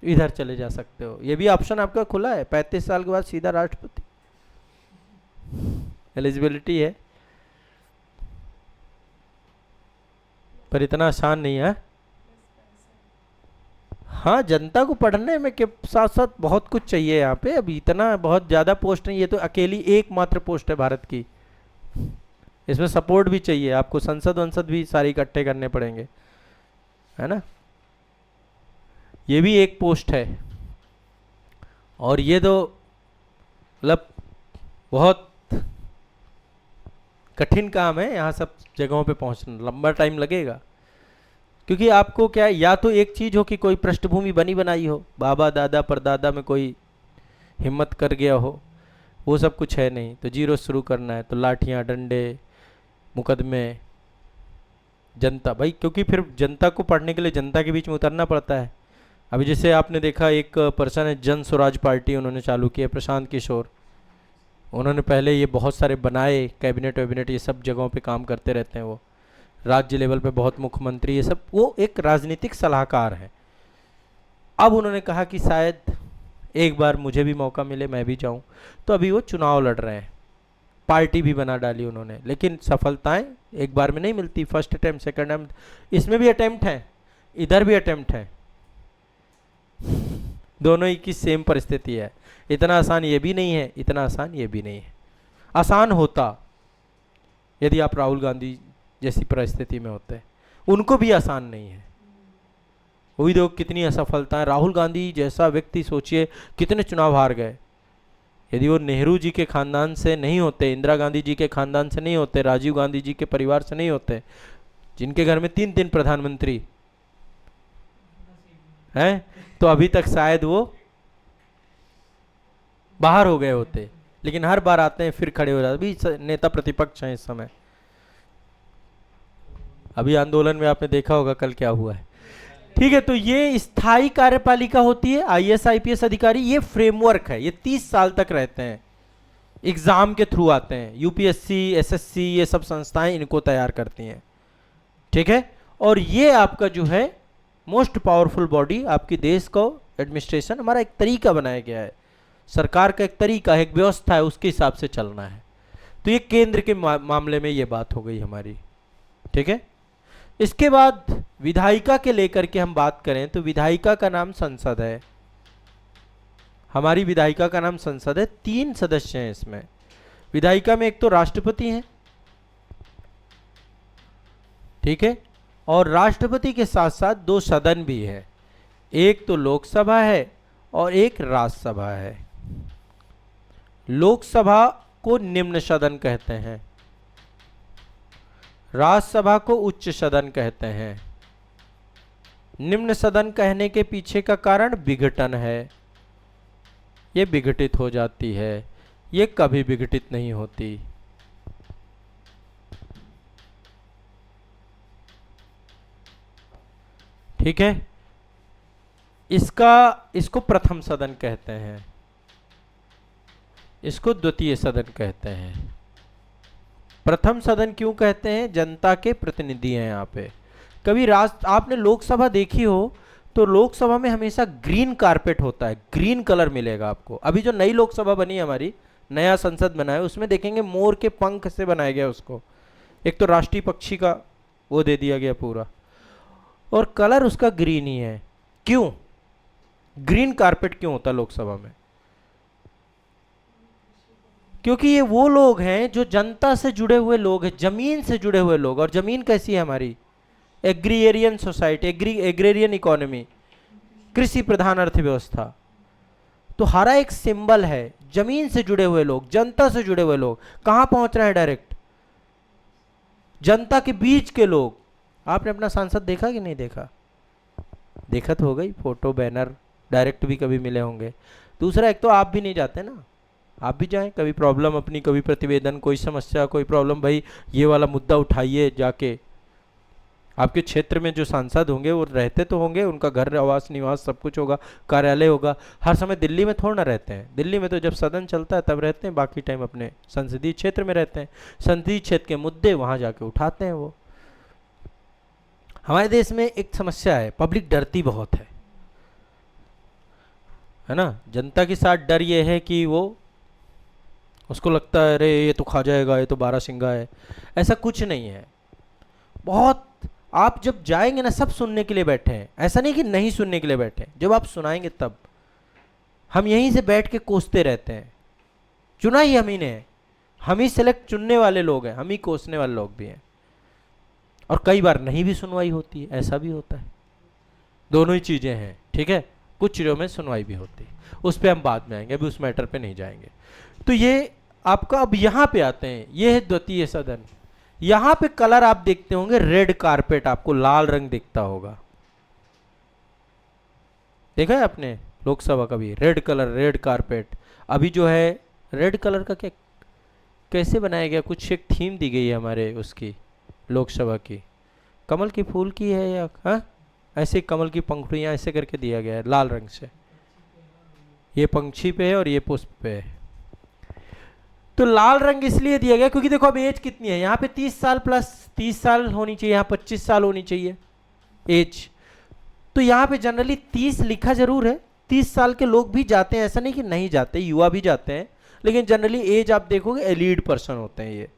इधर चले जा सकते हो। ये भी ऑप्शन आपका खुला है, 35 साल के बाद सीधा राष्ट्रपति, एलिजिबिलिटी है, पर इतना आसान नहीं है। हाँ, जनता को पढ़ने में के साथ साथ बहुत कुछ चाहिए यहाँ पे। अभी इतना बहुत ज़्यादा पोस्ट नहीं, ये तो अकेली एकमात्र पोस्ट है भारत की। इसमें सपोर्ट भी चाहिए आपको, संसद वंसद भी सारे इकट्ठे करने पड़ेंगे, है ना। ये भी एक पोस्ट है, और ये तो मतलब बहुत कठिन काम है। यहाँ सब जगहों पे पहुँचना लंबा टाइम लगेगा, क्योंकि आपको क्या है, या तो एक चीज़ हो कि कोई पृष्ठभूमि बनी बनाई हो, बाबा दादा परदादा में कोई हिम्मत कर गया हो, वो सब कुछ है नहीं, तो जीरो शुरू करना है, तो लाठियाँ, डंडे, मुकदमे, जनता भाई, क्योंकि फिर जनता को पढ़ने के लिए जनता के बीच में उतरना पड़ता है। अभी जैसे आपने देखा एक पर्सन है, जन स्वराज पार्टी उन्होंने चालू की है, प्रशांत किशोर। उन्होंने पहले ये बहुत सारे बनाए, कैबिनेट वैबिनेट ये सब जगहों पे काम करते रहते हैं वो, राज्य लेवल पे बहुत मुख्यमंत्री ये सब, वो एक राजनीतिक सलाहकार है। अब उन्होंने कहा कि शायद एक बार मुझे भी मौका मिले, मैं भी जाऊं, तो अभी वो चुनाव लड़ रहे हैं, पार्टी भी बना डाली उन्होंने। लेकिन सफलताएं एक बार में नहीं मिलती, फर्स्ट अटेम्प्ट सेकंड अटेम्प्ट, इसमें भी अटेम्प्ट है, इधर भी अटेम्प्ट है, दोनों ही की सेम परिस्थिति है। इतना आसान ये भी नहीं है, इतना आसान ये भी नहीं है। आसान होता यदि आप राहुल गांधी जैसी परिस्थिति में होते, उनको भी आसान नहीं है। वही देखो कितनी असफलताएं, राहुल गांधी जैसा व्यक्ति सोचिए कितने चुनाव हार गए। यदि वो नेहरू जी के खानदान से नहीं होते, इंदिरा गांधी जी के खानदान से नहीं होते, राजीव गांधी जी के परिवार से नहीं होते, जिनके घर में 3-3 प्रधानमंत्री हैं, तो अभी तक शायद वो बाहर हो गए होते। लेकिन हर बार आते हैं फिर खड़े हो जाते। अभी नेता प्रतिपक्ष हैं इस समय। अभी आंदोलन में आपने देखा होगा कल क्या हुआ है। ठीक है, तो ये स्थायी कार्यपालिका होती है, आईएएस आईपीएस अधिकारी, ये फ्रेमवर्क है, ये 30 साल तक रहते हैं, एग्जाम के थ्रू आते हैं, यूपीएससी एसएससी ये सब संस्थाएं इनको तैयार करती हैं। ठीक है, और ये आपका जो है मोस्ट पावरफुल बॉडी, आपकी देश को एडमिनिस्ट्रेशन, हमारा एक तरीका बनाया गया है, सरकार का एक तरीका है, एक व्यवस्था है, उसके हिसाब से चलना है। तो ये केंद्र के मामले में ये बात हो गई हमारी। ठीक है, इसके बाद विधायिका के लेकर के हम बात करें तो विधायिका का नाम संसद है। हमारी विधायिका का नाम संसद है, 3 सदस्य हैं इसमें। विधायिका में एक तो राष्ट्रपति हैं, ठीक है, और राष्ट्रपति के साथ साथ 2 सदन भी है, एक तो लोकसभा है और एक राज्यसभा है। लोकसभा को निम्न सदन कहते हैं, राज्यसभा को उच्च सदन कहते हैं। निम्न सदन कहने के पीछे का कारण विघटन है, ये विघटित हो जाती है, ये कभी विघटित नहीं होती। ठीक है, इसको प्रथम सदन कहते हैं, इसको द्वितीय सदन कहते हैं। प्रथम सदन क्यों कहते हैं? जनता के प्रतिनिधि हैं यहाँ पे। कभी आपने लोकसभा देखी हो तो लोकसभा में हमेशा ग्रीन कारपेट होता है, ग्रीन कलर मिलेगा आपको। अभी जो नई लोकसभा बनी है हमारी, नया संसद बना है, उसमें देखेंगे मोर के पंख से बनाया गया उसको, एक तो राष्ट्रीय पक्षी का वो दे दिया गया पूरा, और कलर उसका ग्रीन ही है। क्यों ग्रीन कारपेट क्यों होता लोकसभा में? क्योंकि ये वो लोग हैं जो जनता से जुड़े हुए लोग हैं, जमीन से जुड़े हुए लोग। और जमीन कैसी है हमारी? एग्रीरियन सोसाइटी, एग्रेरियन इकोनॉमी, कृषि प्रधान अर्थव्यवस्था। तो हरा एक सिंबल है, जमीन से जुड़े हुए लोग, जनता से जुड़े हुए लोग। कहां पहुंच रहे हैं? डायरेक्ट जनता के बीच के लोग। आपने अपना सांसद देखा कि नहीं देखा? देखा तो हो गई, फोटो बैनर डायरेक्ट भी कभी मिले होंगे। दूसरा, एक तो आप भी नहीं जाते ना, आप भी जाएं, कभी प्रॉब्लम अपनी, कभी प्रतिवेदन, कोई समस्या, कोई प्रॉब्लम, भाई ये वाला मुद्दा उठाइए जाके। आपके क्षेत्र में जो सांसद होंगे वो रहते तो होंगे, उनका घर, आवास, निवास सब कुछ होगा, कार्यालय होगा। हर समय दिल्ली में थोड़ा ना रहते हैं। दिल्ली में तो जब सदन चलता है तब रहते हैं, बाकी टाइम अपने संसदीय क्षेत्र में रहते हैं। संसदीय क्षेत्र के मुद्दे वहाँ जाके उठाते हैं वो। हमारे देश में एक समस्या है, पब्लिक डरती बहुत है ना। जनता के साथ डर ये है कि वो, उसको लगता है अरे ये तो खा जाएगा, ये तो बारहसिंगा है। ऐसा कुछ नहीं है। बहुत, आप जब जाएंगे ना, सब सुनने के लिए बैठे हैं, ऐसा नहीं कि नहीं सुनने के लिए बैठे हैं। जब आप सुनाएंगे तब, हम यहीं से बैठ के कोसते रहते हैं। चुना ही हम ही ने है, हम ही सिलेक्ट चुनने वाले लोग हैं, हम ही कोसने वाले लोग भी हैं। और कई बार नहीं भी सुनवाई होती है, ऐसा भी होता है। दोनों ही चीज़ें हैं, ठीक है। कुछ चीज़ों में सुनवाई भी होती है, उस पर हम बाद में आएंगे, अभी उस मैटर पे नहीं जाएंगे। तो ये आपका, अब यहाँ पे आते हैं, ये है द्वितीय सदन। यहाँ पे कलर आप देखते होंगे, रेड कारपेट, आपको लाल रंग दिखता होगा। देखा है आपने लोकसभा का भी रेड कलर, रेड कारपेट। अभी जो है रेड कलर का क्या, कैसे बनाया गया? कुछ एक थीम दी गई है हमारे उसकी, लोकसभा की। कमल की फूल की है या हाँ, ऐसे कमल की पंखुड़ियां ऐसे करके दिया गया है लाल रंग से। ये पंछी पे है और ये पुष्प पे है। तो लाल रंग इसलिए दिया गया क्योंकि देखो अब एज कितनी है यहाँ पे, 30 साल प्लस, 30 साल होनी चाहिए, यहाँ 25 साल होनी चाहिए एज। तो यहाँ पे जनरली 30 लिखा जरूर है, 30 साल के लोग भी जाते हैं, ऐसा नहीं कि नहीं जाते, युवा भी जाते हैं, लेकिन जनरली एज आप देखोगे एलीड पर्सन होते हैं ये।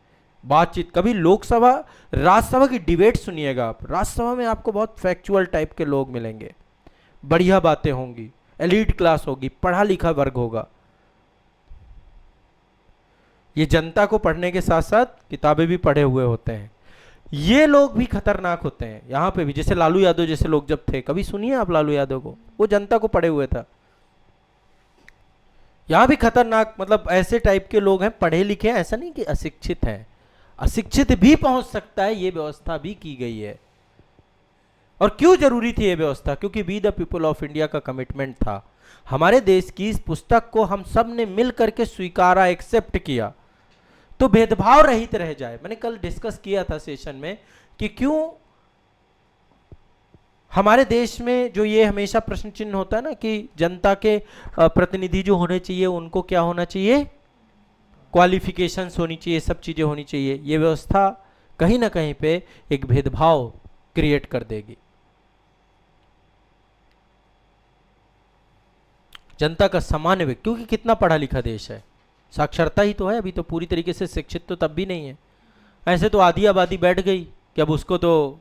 बातचीत कभी लोकसभा राज्यसभा की डिबेट सुनिएगा आप, राज्यसभा में आपको बहुत फैक्चुअल टाइप के लोग मिलेंगे, बढ़िया बातें होंगी, एलीट क्लास होगी, पढ़ा लिखा वर्ग होगा। ये जनता को पढ़ने के साथ साथ किताबें भी पढ़े हुए होते हैं। ये लोग भी खतरनाक होते हैं यहाँ पे भी, जैसे लालू यादव जैसे लोग जब थे, कभी सुनिए आप लालू यादव को, वो जनता को पढ़े हुए था। यहाँ भी खतरनाक, मतलब ऐसे टाइप के लोग हैं, पढ़े लिखे हैं, ऐसा नहीं कि अशिक्षित हैं, अशिक्षित भी पहुंच सकता है, ये व्यवस्था भी की गई है। और क्यों जरूरी थी ये व्यवस्था? क्योंकि we the people of India का कमिटमेंट था। हमारे देश की इस पुस्तक को हम सब ने मिल करके स्वीकारा, एक्सेप्ट किया, तो भेदभाव रहित रह जाए। मैंने कल डिस्कस किया था सेशन में कि क्यों हमारे देश में जो ये हमेशा प्रश्न चिन्ह होता है ना कि जनता के प्रतिनिधि जो होने चाहिए उनको क्या होना चाहिए, क्वालिफिकेशंस होनी चाहिए, सब चीजें होनी चाहिए। ये व्यवस्था कहीं ना कहीं पे एक भेदभाव क्रिएट कर देगी। जनता का सामान्य व्यक्ति, क्योंकि कितना पढ़ा लिखा देश है, साक्षरता ही तो है, अभी तो पूरी तरीके से शिक्षित तो तब भी नहीं है। ऐसे तो आधी आबादी बैठ गई कि अब उसको तो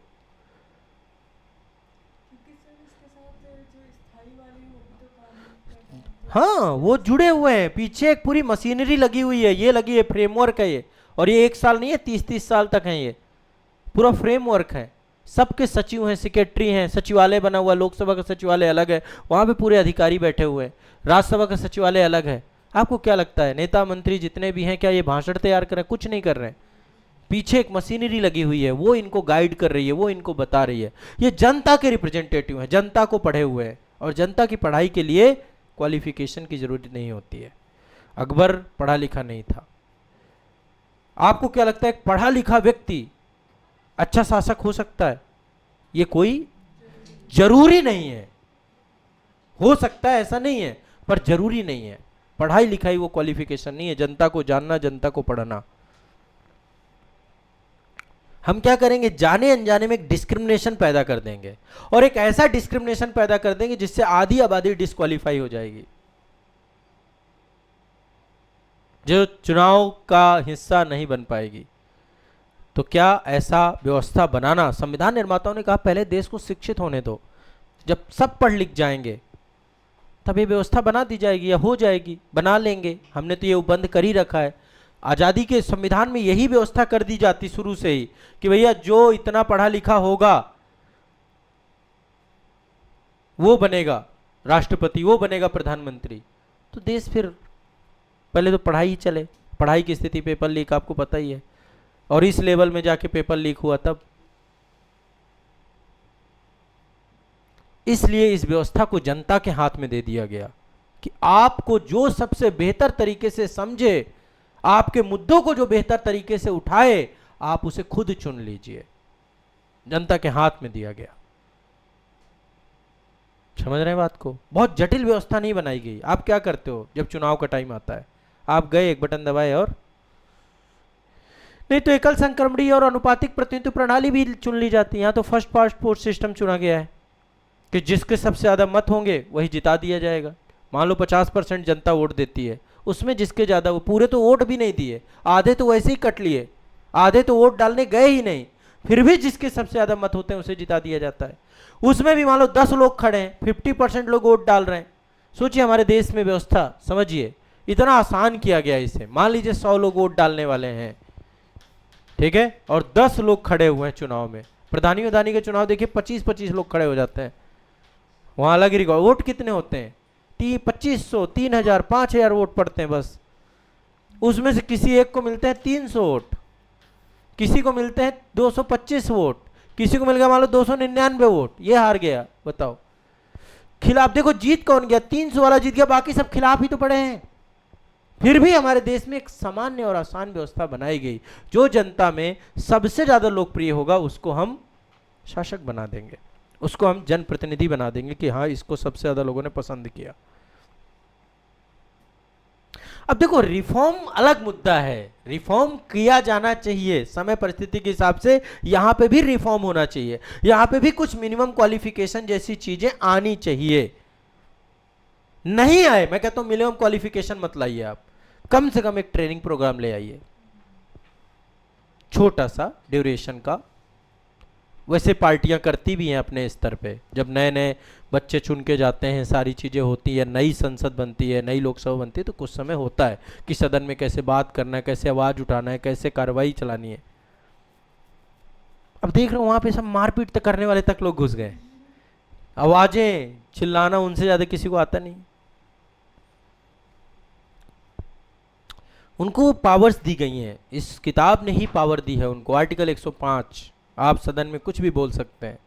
हाँ वो जुड़े हुए हैं, पीछे एक पूरी मशीनरी लगी हुई है, ये लगी है, फ्रेमवर्क है ये। और ये 1 साल नहीं है, 30-30 साल तक है, ये पूरा फ्रेमवर्क है। सबके सचिव हैं, सेक्रेटरी हैं, सचिवालय बना हुआ, लोकसभा का सचिवालय अलग है, वहां पे पूरे अधिकारी बैठे हुए हैं, राज्यसभा का सचिवालय अलग है। आपको क्या लगता है नेता मंत्री जितने भी हैं क्या ये भाषण तैयार कर रहे हैं? कुछ नहीं कर रहे हैं, पीछे एक मशीनरी लगी हुई है, वो इनको गाइड कर रही है, वो इनको बता रही है। ये जनता के रिप्रेजेंटेटिव हैं, जनता को पढ़े हुए हैं, और जनता की पढ़ाई के लिए क्वालिफिकेशन की जरूरत नहीं होती है। अकबर पढ़ा लिखा नहीं था। आपको क्या लगता है पढ़ा लिखा व्यक्ति अच्छा शासक हो सकता है? ये कोई जरूरी नहीं है, हो सकता है ऐसा नहीं है, पर जरूरी नहीं है। पढ़ाई लिखाई वो क्वालिफिकेशन नहीं है, जनता को जानना, जनता को पढ़ना। हम क्या करेंगे, जाने अनजाने में एक डिस्क्रिमिनेशन पैदा कर देंगे, और एक ऐसा डिस्क्रिमिनेशन पैदा कर देंगे जिससे आधी आबादी डिस्क्वालीफाई हो जाएगी, जो चुनाव का हिस्सा नहीं बन पाएगी। तो क्या ऐसा व्यवस्था बनाना, संविधान निर्माताओं ने कहा पहले देश को शिक्षित होने दो, जब सब पढ़ लिख जाएंगे तब ये व्यवस्था बना दी जाएगी या हो जाएगी, बना लेंगे। हमने तो ये बंद कर ही रखा है। आज़ादी के संविधान में यही व्यवस्था कर दी जाती शुरू से ही कि भैया जो इतना पढ़ा लिखा होगा वो बनेगा राष्ट्रपति, वो बनेगा प्रधानमंत्री। तो देश फिर पहले तो पढ़ाई ही चले, पढ़ाई की स्थिति, पेपर लीक आपको पता ही है, और इस लेवल में जाके पेपर लीक हुआ तब। इसलिए इस व्यवस्था को जनता के हाथ में दे दिया गया कि आपको जो सबसे बेहतर तरीके से समझे, आपके मुद्दों को जो बेहतर तरीके से उठाए, आप उसे खुद चुन लीजिए। जनता के हाथ में दिया गया। समझ रहे हैं बात को? बहुत जटिल व्यवस्था नहीं बनाई गई। आप क्या करते हो जब चुनाव का टाइम आता है? आप गए, एक बटन दबाए, और नहीं तो एकल संक्रमणीय और अनुपातिक प्रतिनिधित्व प्रणाली भी चुन ली जाती है। यहाँ तो फर्स्ट पास्ट पोस्ट सिस्टम चुना गया है कि जिसके सबसे ज्यादा मत होंगे वही जिता दिया जाएगा। मान लो 50% जनता वोट देती है, उसमें जिसके ज्यादा, वो पूरे तो वोट भी नहीं दिए, आधे तो वैसे ही कट लिए, आधे तो वोट डालने गए ही नहीं, फिर भी जिसके सबसे ज्यादा मत होते हैं उसे जिता दिया जाता है। उसमें भी मान लो 10 लोग खड़े हैं, 50% लोग वोट डाल रहे हैं। सोचिए हमारे देश में व्यवस्था, समझिए इतना आसान किया गया इसे। मान लीजिए 100 लोग वोट डालने वाले हैं, ठीक है, और 10 लोग खड़े हुए हैं चुनाव में। प्रधानी वधानी के चुनाव देखिए 25-25 लोग खड़े हो जाते हैं, वहां अलग ही रिकॉर्ड। वोट कितने होते हैं? 2500, 3000, 5000 वोट पड़ते हैं बस। उसमें से किसी एक को मिलते हैं 300 वोट, किसी को मिलते हैं 225 वोट, किसी को मिल गया मान लो 299 वोट, ये हार गया। बताओ खिलाफ, देखो जीत कौन गया? 300 वाला जीत गया, बाकी सब खिलाफ ही तो पड़े हैं। फिर भी हमारे देश में एक सामान्य और आसान व्यवस्था बनाई गई, जो जनता में सबसे ज्यादा लोकप्रिय होगा उसको हम शासक बना देंगे, उसको हम जनप्रतिनिधि बना देंगे कि हाँ इसको सबसे ज्यादा लोगों ने पसंद किया। अब देखो रिफॉर्म अलग मुद्दा है, रिफॉर्म किया जाना चाहिए समय परिस्थिति के हिसाब से, यहां पे भी रिफॉर्म होना चाहिए, यहां पे भी कुछ मिनिमम क्वालिफिकेशन जैसी चीजें आनी चाहिए। नहीं आए, मैं कहता हूं मिनिमम क्वालिफिकेशन मत लाइए आप, कम से कम एक ट्रेनिंग प्रोग्राम ले आइए, छोटा सा ड्यूरेशन का। वैसे पार्टियां करती भी हैं अपने स्तर पे, जब नए नए बच्चे चुन के जाते हैं, सारी चीज़ें होती है, नई संसद बनती है, नई लोकसभा बनती है, तो कुछ समय होता है कि सदन में कैसे बात करना है, कैसे आवाज़ उठाना है, कैसे कार्रवाई चलानी है। अब देख रहे हो वहाँ पे सब मारपीट तक करने वाले तक लोग घुस गए, आवाज़ें चिल्लाना उनसे ज़्यादा किसी को आता नहीं। उनको पावर्स दी गई हैं, इस किताब ने ही पावर दी है उनको। आर्टिकल 105, आप सदन में कुछ भी बोल सकते हैं।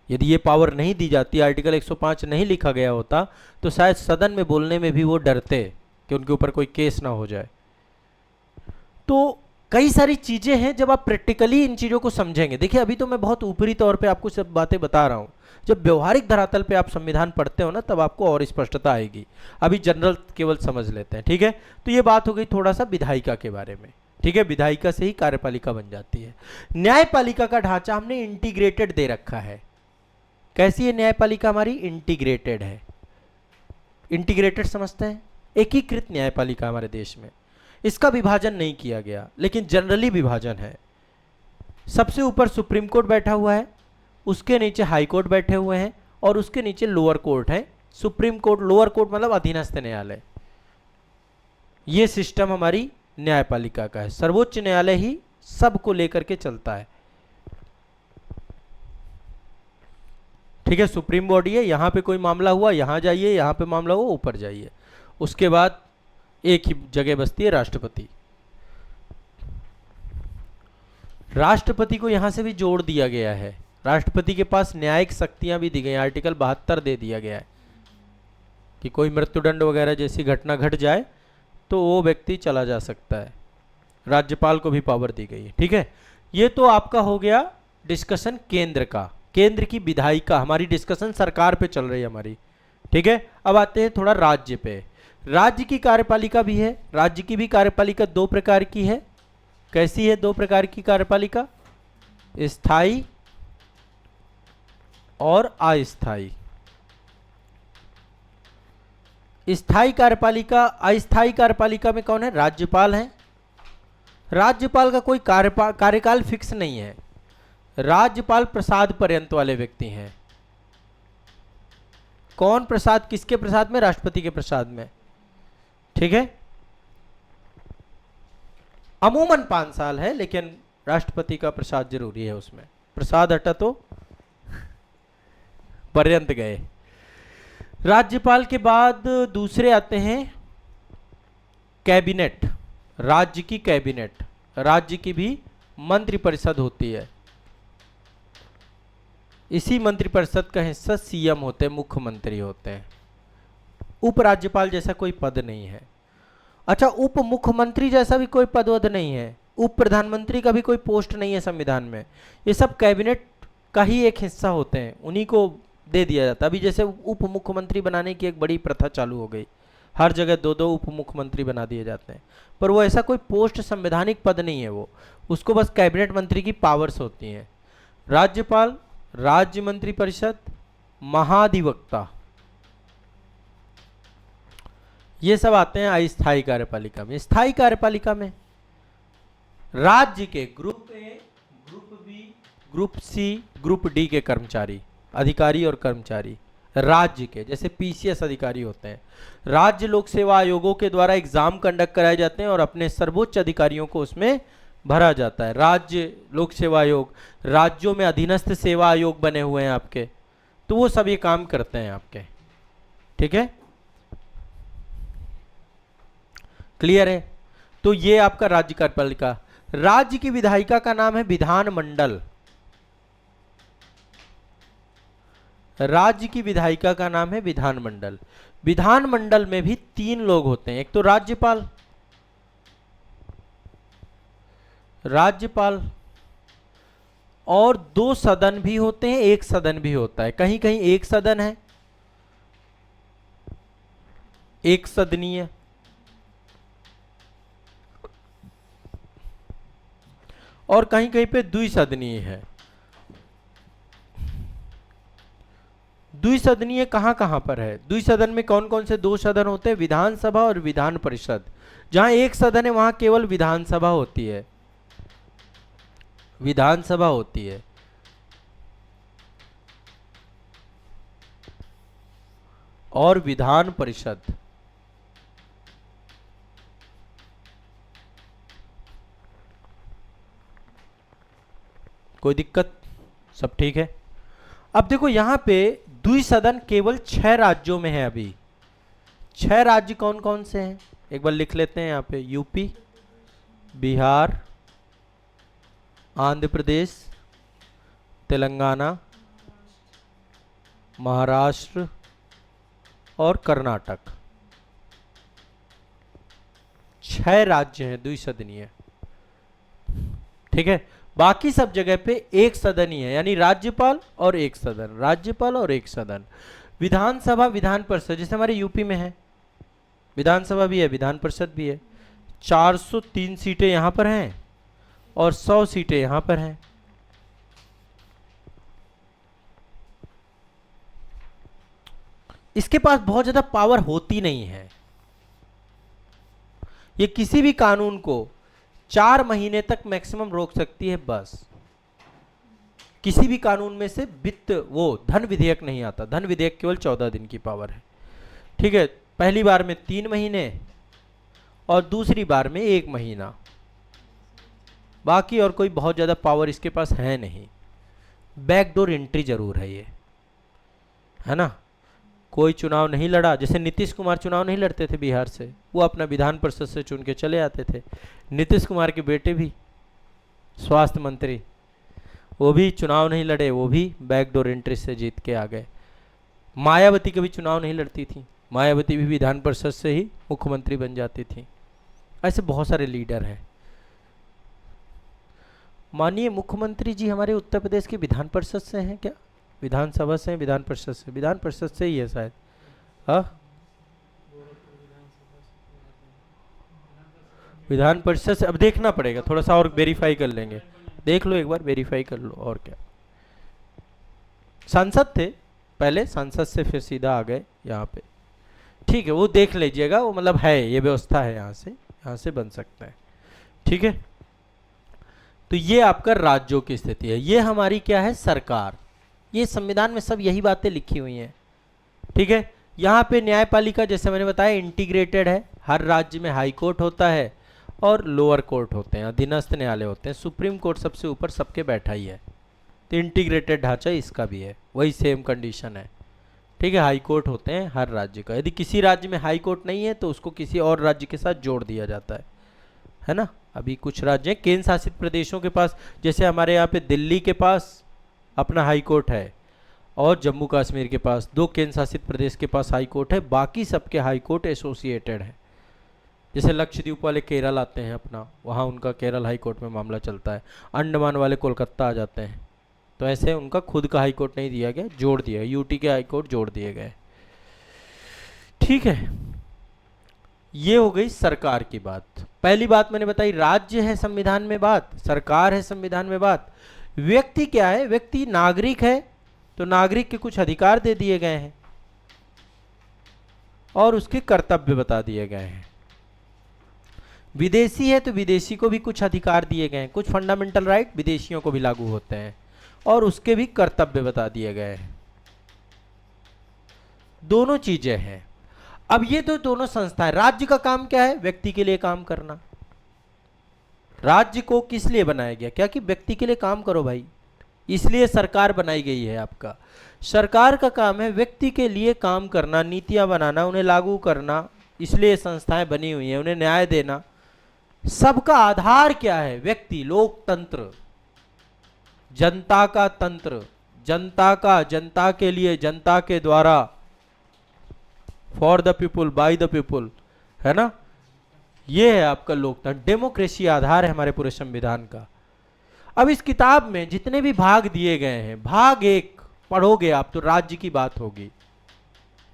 यदि ये पावर नहीं दी जाती, आर्टिकल 105 नहीं लिखा गया होता, तो शायद सदन में बोलने में भी वो डरते कि उनके ऊपर कोई केस ना हो जाए। तो कई सारी चीजें हैं, जब आप प्रैक्टिकली इन चीजों को समझेंगे। देखिए अभी तो मैं बहुत ऊपरी तौर पे आपको सब बातें बता रहा हूं, जब व्यवहारिक धरातल पे आप संविधान पढ़ते हो ना, तब आपको और स्पष्टता आएगी। अभी जनरल केवल समझ लेते हैं, ठीक है। तो ये बात हो गई थोड़ा सा विधायिका के बारे में, ठीक है। विधायिका से ही कार्यपालिका बन जाती है। न्यायपालिका का ढांचा हमने इंटीग्रेटेड दे रखा है। कैसी है न्यायपालिका हमारी? इंटीग्रेटेड है। इंटीग्रेटेड समझते हैं, एकीकृत न्यायपालिका हमारे देश में। इसका विभाजन नहीं किया गया, लेकिन जनरली विभाजन है। सबसे ऊपर सुप्रीम कोर्ट बैठा हुआ है, उसके नीचे हाई कोर्ट बैठे हुए हैं, और उसके नीचे लोअर कोर्ट है। सुप्रीम कोर्ट, लोअर कोर्ट मतलब अधीनस्थ न्यायालय। ये सिस्टम हमारी न्यायपालिका का है। सर्वोच्च न्यायालय ही सबको लेकर के चलता है, ठीक है। सुप्रीम बॉडी है, यहां पे कोई मामला हुआ यहां जाइए, यहां पे मामला हुआ ऊपर जाइए। उसके बाद एक ही जगह बसती है राष्ट्रपति। राष्ट्रपति को यहां से भी जोड़ दिया गया है, राष्ट्रपति के पास न्यायिक शक्तियां भी दी गई। आर्टिकल 72 दे दिया गया है कि कोई मृत्युदंड वगैरह जैसी घटना घट जाए तो वो व्यक्ति चला जा सकता है। राज्यपाल को भी पावर दी गई है, ठीक है। ये तो आपका हो गया डिस्कशन केंद्र का, केंद्र की विधायिका। हमारी डिस्कशन सरकार पे चल रही है हमारी, ठीक है। अब आते हैं थोड़ा राज्य पे। राज्य की कार्यपालिका भी है। राज्य की भी कार्यपालिका दो प्रकार की है। कैसी है दो प्रकार की कार्यपालिका? स्थायी और अस्थायी। स्थायी कार्यपालिका, अस्थायी कार्यपालिका में कौन है? राज्यपाल है। राज्यपाल का कोई कार्यकाल फिक्स नहीं है। राज्यपाल प्रसाद पर्यंत वाले व्यक्ति हैं। कौन प्रसाद? किसके प्रसाद में? राष्ट्रपति के प्रसाद में, ठीक है। अमूमन 5 साल है, लेकिन राष्ट्रपति का प्रसाद जरूरी है उसमें। प्रसाद हटा तो पर्यंत गए। राज्यपाल के बाद दूसरे आते हैं कैबिनेट, राज्य की कैबिनेट। राज्य की भी मंत्रिपरिषद होती है। इसी मंत्रिपरिषद का हिस्सा सीएम होते हैं, मुख्यमंत्री होते हैं। उपराज्यपाल जैसा कोई पद नहीं है। अच्छा, उप मुख्यमंत्री जैसा भी कोई पद वद नहीं है। उप प्रधानमंत्री का भी कोई पोस्ट नहीं है संविधान में। ये सब कैबिनेट का ही एक हिस्सा होते हैं, उन्हीं को दे दिया जाता है। अभी जैसे उप मुख्यमंत्री बनाने की एक बड़ी प्रथा चालू हो गई, हर जगह 2-2 उप मुख्यमंत्री बना दिए जाते हैं, पर वो ऐसा कोई पोस्ट संवैधानिक पद नहीं है। वो उसको बस कैबिनेट मंत्री की पावर्स होती हैं। राज्यपाल, राज्य मंत्रिपरिषद, महाधिवक्ता, ये सब आते हैं अस्थायी कार्यपालिका में। स्थायी कार्यपालिका में राज्य के group A, group B, group C, group D के कर्मचारी, अधिकारी और कर्मचारी राज्य के, जैसे पीसीएस अधिकारी होते हैं। राज्य लोक सेवा आयोगों के द्वारा एग्जाम कंडक्ट कराए जाते हैं और अपने सर्वोच्च अधिकारियों को उसमें भरा जाता है। राज्य लोक सेवा आयोग, राज्यों में अधीनस्थ सेवा आयोग बने हुए हैं आपके, तो वो सब ये काम करते हैं आपके, ठीक है। क्लियर है? तो ये आपका राज्य कार्यपालिका। राज्य की विधायिका का नाम है विधानमंडल। राज्य की विधायिका का नाम है विधानमंडल। विधानमंडल में भी 3 लोग होते हैं। एक तो राज्यपाल, राज्यपाल और दो सदन भी होते हैं, एक सदन भी होता है। कहीं कहीं एक सदन है, एक सदनीय, और कहीं कहीं पे द्विसदनीय है। द्विसदनीय कहां कहां पर है? द्विसदन में कौन कौन से दो सदन होते हैं? विधानसभा और विधान परिषद। जहां एक सदन है वहां केवल विधानसभा होती है, विधानसभा होती है। और विधान परिषद, कोई दिक्कत? सब ठीक है। अब देखो यहां पे द्विसदन केवल 6 राज्यों में है अभी। 6 राज्य कौन कौन से हैं एक बार लिख लेते हैं। यहां पे यूपी, बिहार, आंध्र प्रदेश, तेलंगाना, महाराष्ट्र और कर्नाटक। 6 राज्य हैं द्विसदनीय, ठीक है। बाकी सब जगह पे एक सदन ही है, यानी राज्यपाल और एक सदन, राज्यपाल और एक सदन। विधानसभा, विधान परिषद, जैसे हमारे यूपी में है, विधानसभा भी है, विधान परिषद भी है। 403 सीटें यहां पर हैं और 100 सीटें यहां पर हैं। इसके पास बहुत ज्यादा पावर होती नहीं है। ये किसी भी कानून को 4 महीने तक मैक्सिमम रोक सकती है बस। किसी भी कानून में से वित्त वो धन विधेयक नहीं आता। धन विधेयक केवल 14 दिन की पावर है, ठीक है। पहली बार में 3 महीने और दूसरी बार में 1 महीना। बाकी और कोई बहुत ज्यादा पावर इसके पास है नहीं। बैकडोर एंट्री जरूर है ये, है ना। कोई चुनाव नहीं लड़ा, जैसे नीतीश कुमार चुनाव नहीं लड़ते थे बिहार से, वो अपना विधान परिषद से चुन के चले आते थे। नीतीश कुमार के बेटे भी स्वास्थ्य मंत्री, वो भी चुनाव नहीं लड़े, वो भी बैकडोर एंट्री से जीत के आ गए। मायावती कभी चुनाव नहीं लड़ती थी, मायावती भी विधान परिषद से ही मुख्यमंत्री बन जाती थी। ऐसे बहुत सारे लीडर हैं। माननीय मुख्यमंत्री जी हमारे उत्तर प्रदेश के विधान परिषद से हैं क्या? विधानसभा से, विधान परिषद से? विधान परिषद से ही है शायद। हाँ, विधान परिषद से। अब देखना पड़ेगा, थोड़ा सा और वेरीफाई कर लेंगे। देख लो एक बार, वेरीफाई कर लो। और क्या, सांसद थे पहले, सांसद से फिर सीधा आ गए यहाँ पे, ठीक है। वो देख लीजिएगा, वो मतलब है, ये व्यवस्था है, यहाँ से बन सकता है, ठीक है। तो ये आपका राज्यों की स्थिति है। ये हमारी क्या है? सरकार। ये संविधान में सब यही बातें लिखी हुई हैं, ठीक है। यहाँ पे न्यायपालिका, जैसे मैंने बताया, इंटीग्रेटेड है। हर राज्य में हाई कोर्ट होता है और लोअर कोर्ट होते हैं, अधीनस्थ न्यायालय होते हैं। सुप्रीम कोर्ट सबसे ऊपर सबके बैठा ही है, तो इंटीग्रेटेड ढांचा इसका भी है, वही सेम कंडीशन है, ठीक है। हाई कोर्ट होते हैं हर राज्य का। यदि किसी राज्य में हाई कोर्ट नहीं है तो उसको किसी और राज्य के साथ जोड़ दिया जाता है ना। अभी कुछ राज्य हैं केंद्र शासित प्रदेशों के पास, जैसे हमारे यहाँ पे दिल्ली के पास अपना हाई कोर्ट है और जम्मू कश्मीर के पास, 2 केंद्र शासित प्रदेश के पास हाई कोर्ट है। बाकी सबके हाई कोर्ट एसोसिएटेड है। जैसे लक्षद्वीप वाले केरल आते हैं अपना, वहाँ उनका केरल हाई कोर्ट में मामला चलता है। अंडमान वाले कोलकाता आ जाते हैं, तो ऐसे उनका खुद का हाई कोर्ट नहीं दिया गया, जोड़ दिया गया। यूटी के हाई कोर्ट जोड़ दिए गए, ठीक है। ये हो गई सरकार की बात। पहली बात मैंने बताई, राज्य है संविधान में बात, सरकार है संविधान में बात। व्यक्ति क्या है? व्यक्ति नागरिक है, तो नागरिक के कुछ अधिकार दे दिए गए हैं और उसके कर्तव्य बता दिए गए हैं। विदेशी है तो विदेशी को भी कुछ अधिकार दिए गए हैं, कुछ फंडामेंटल राइट विदेशियों को भी लागू होते हैं और उसके भी कर्तव्य बता दिए गए हैं। दोनों चीजें हैं। अब ये तो दोनों संस्थाएं, राज्य का काम क्या है? व्यक्ति के लिए काम करना। राज्य को किस लिए बनाया गया? क्या कि व्यक्ति के लिए काम करो भाई, इसलिए सरकार बनाई गई है। आपका सरकार का काम है व्यक्ति के लिए काम करना, नीतियां बनाना, उन्हें लागू करना, इसलिए संस्थाएं बनी हुई हैं, उन्हें न्याय देना। सबका आधार क्या है? व्यक्ति। लोकतंत्र, जनता का तंत्र, जनता का, जनता के लिए, जनता के द्वारा, for the people, by the people, है ना। ये है आपका लोकतंत्र, डेमोक्रेसी आधार है हमारे पूरे संविधान का। अब इस किताब में जितने भी भाग दिए गए हैं, भाग 1 पढ़ोगे आप तो राज्य की बात होगी।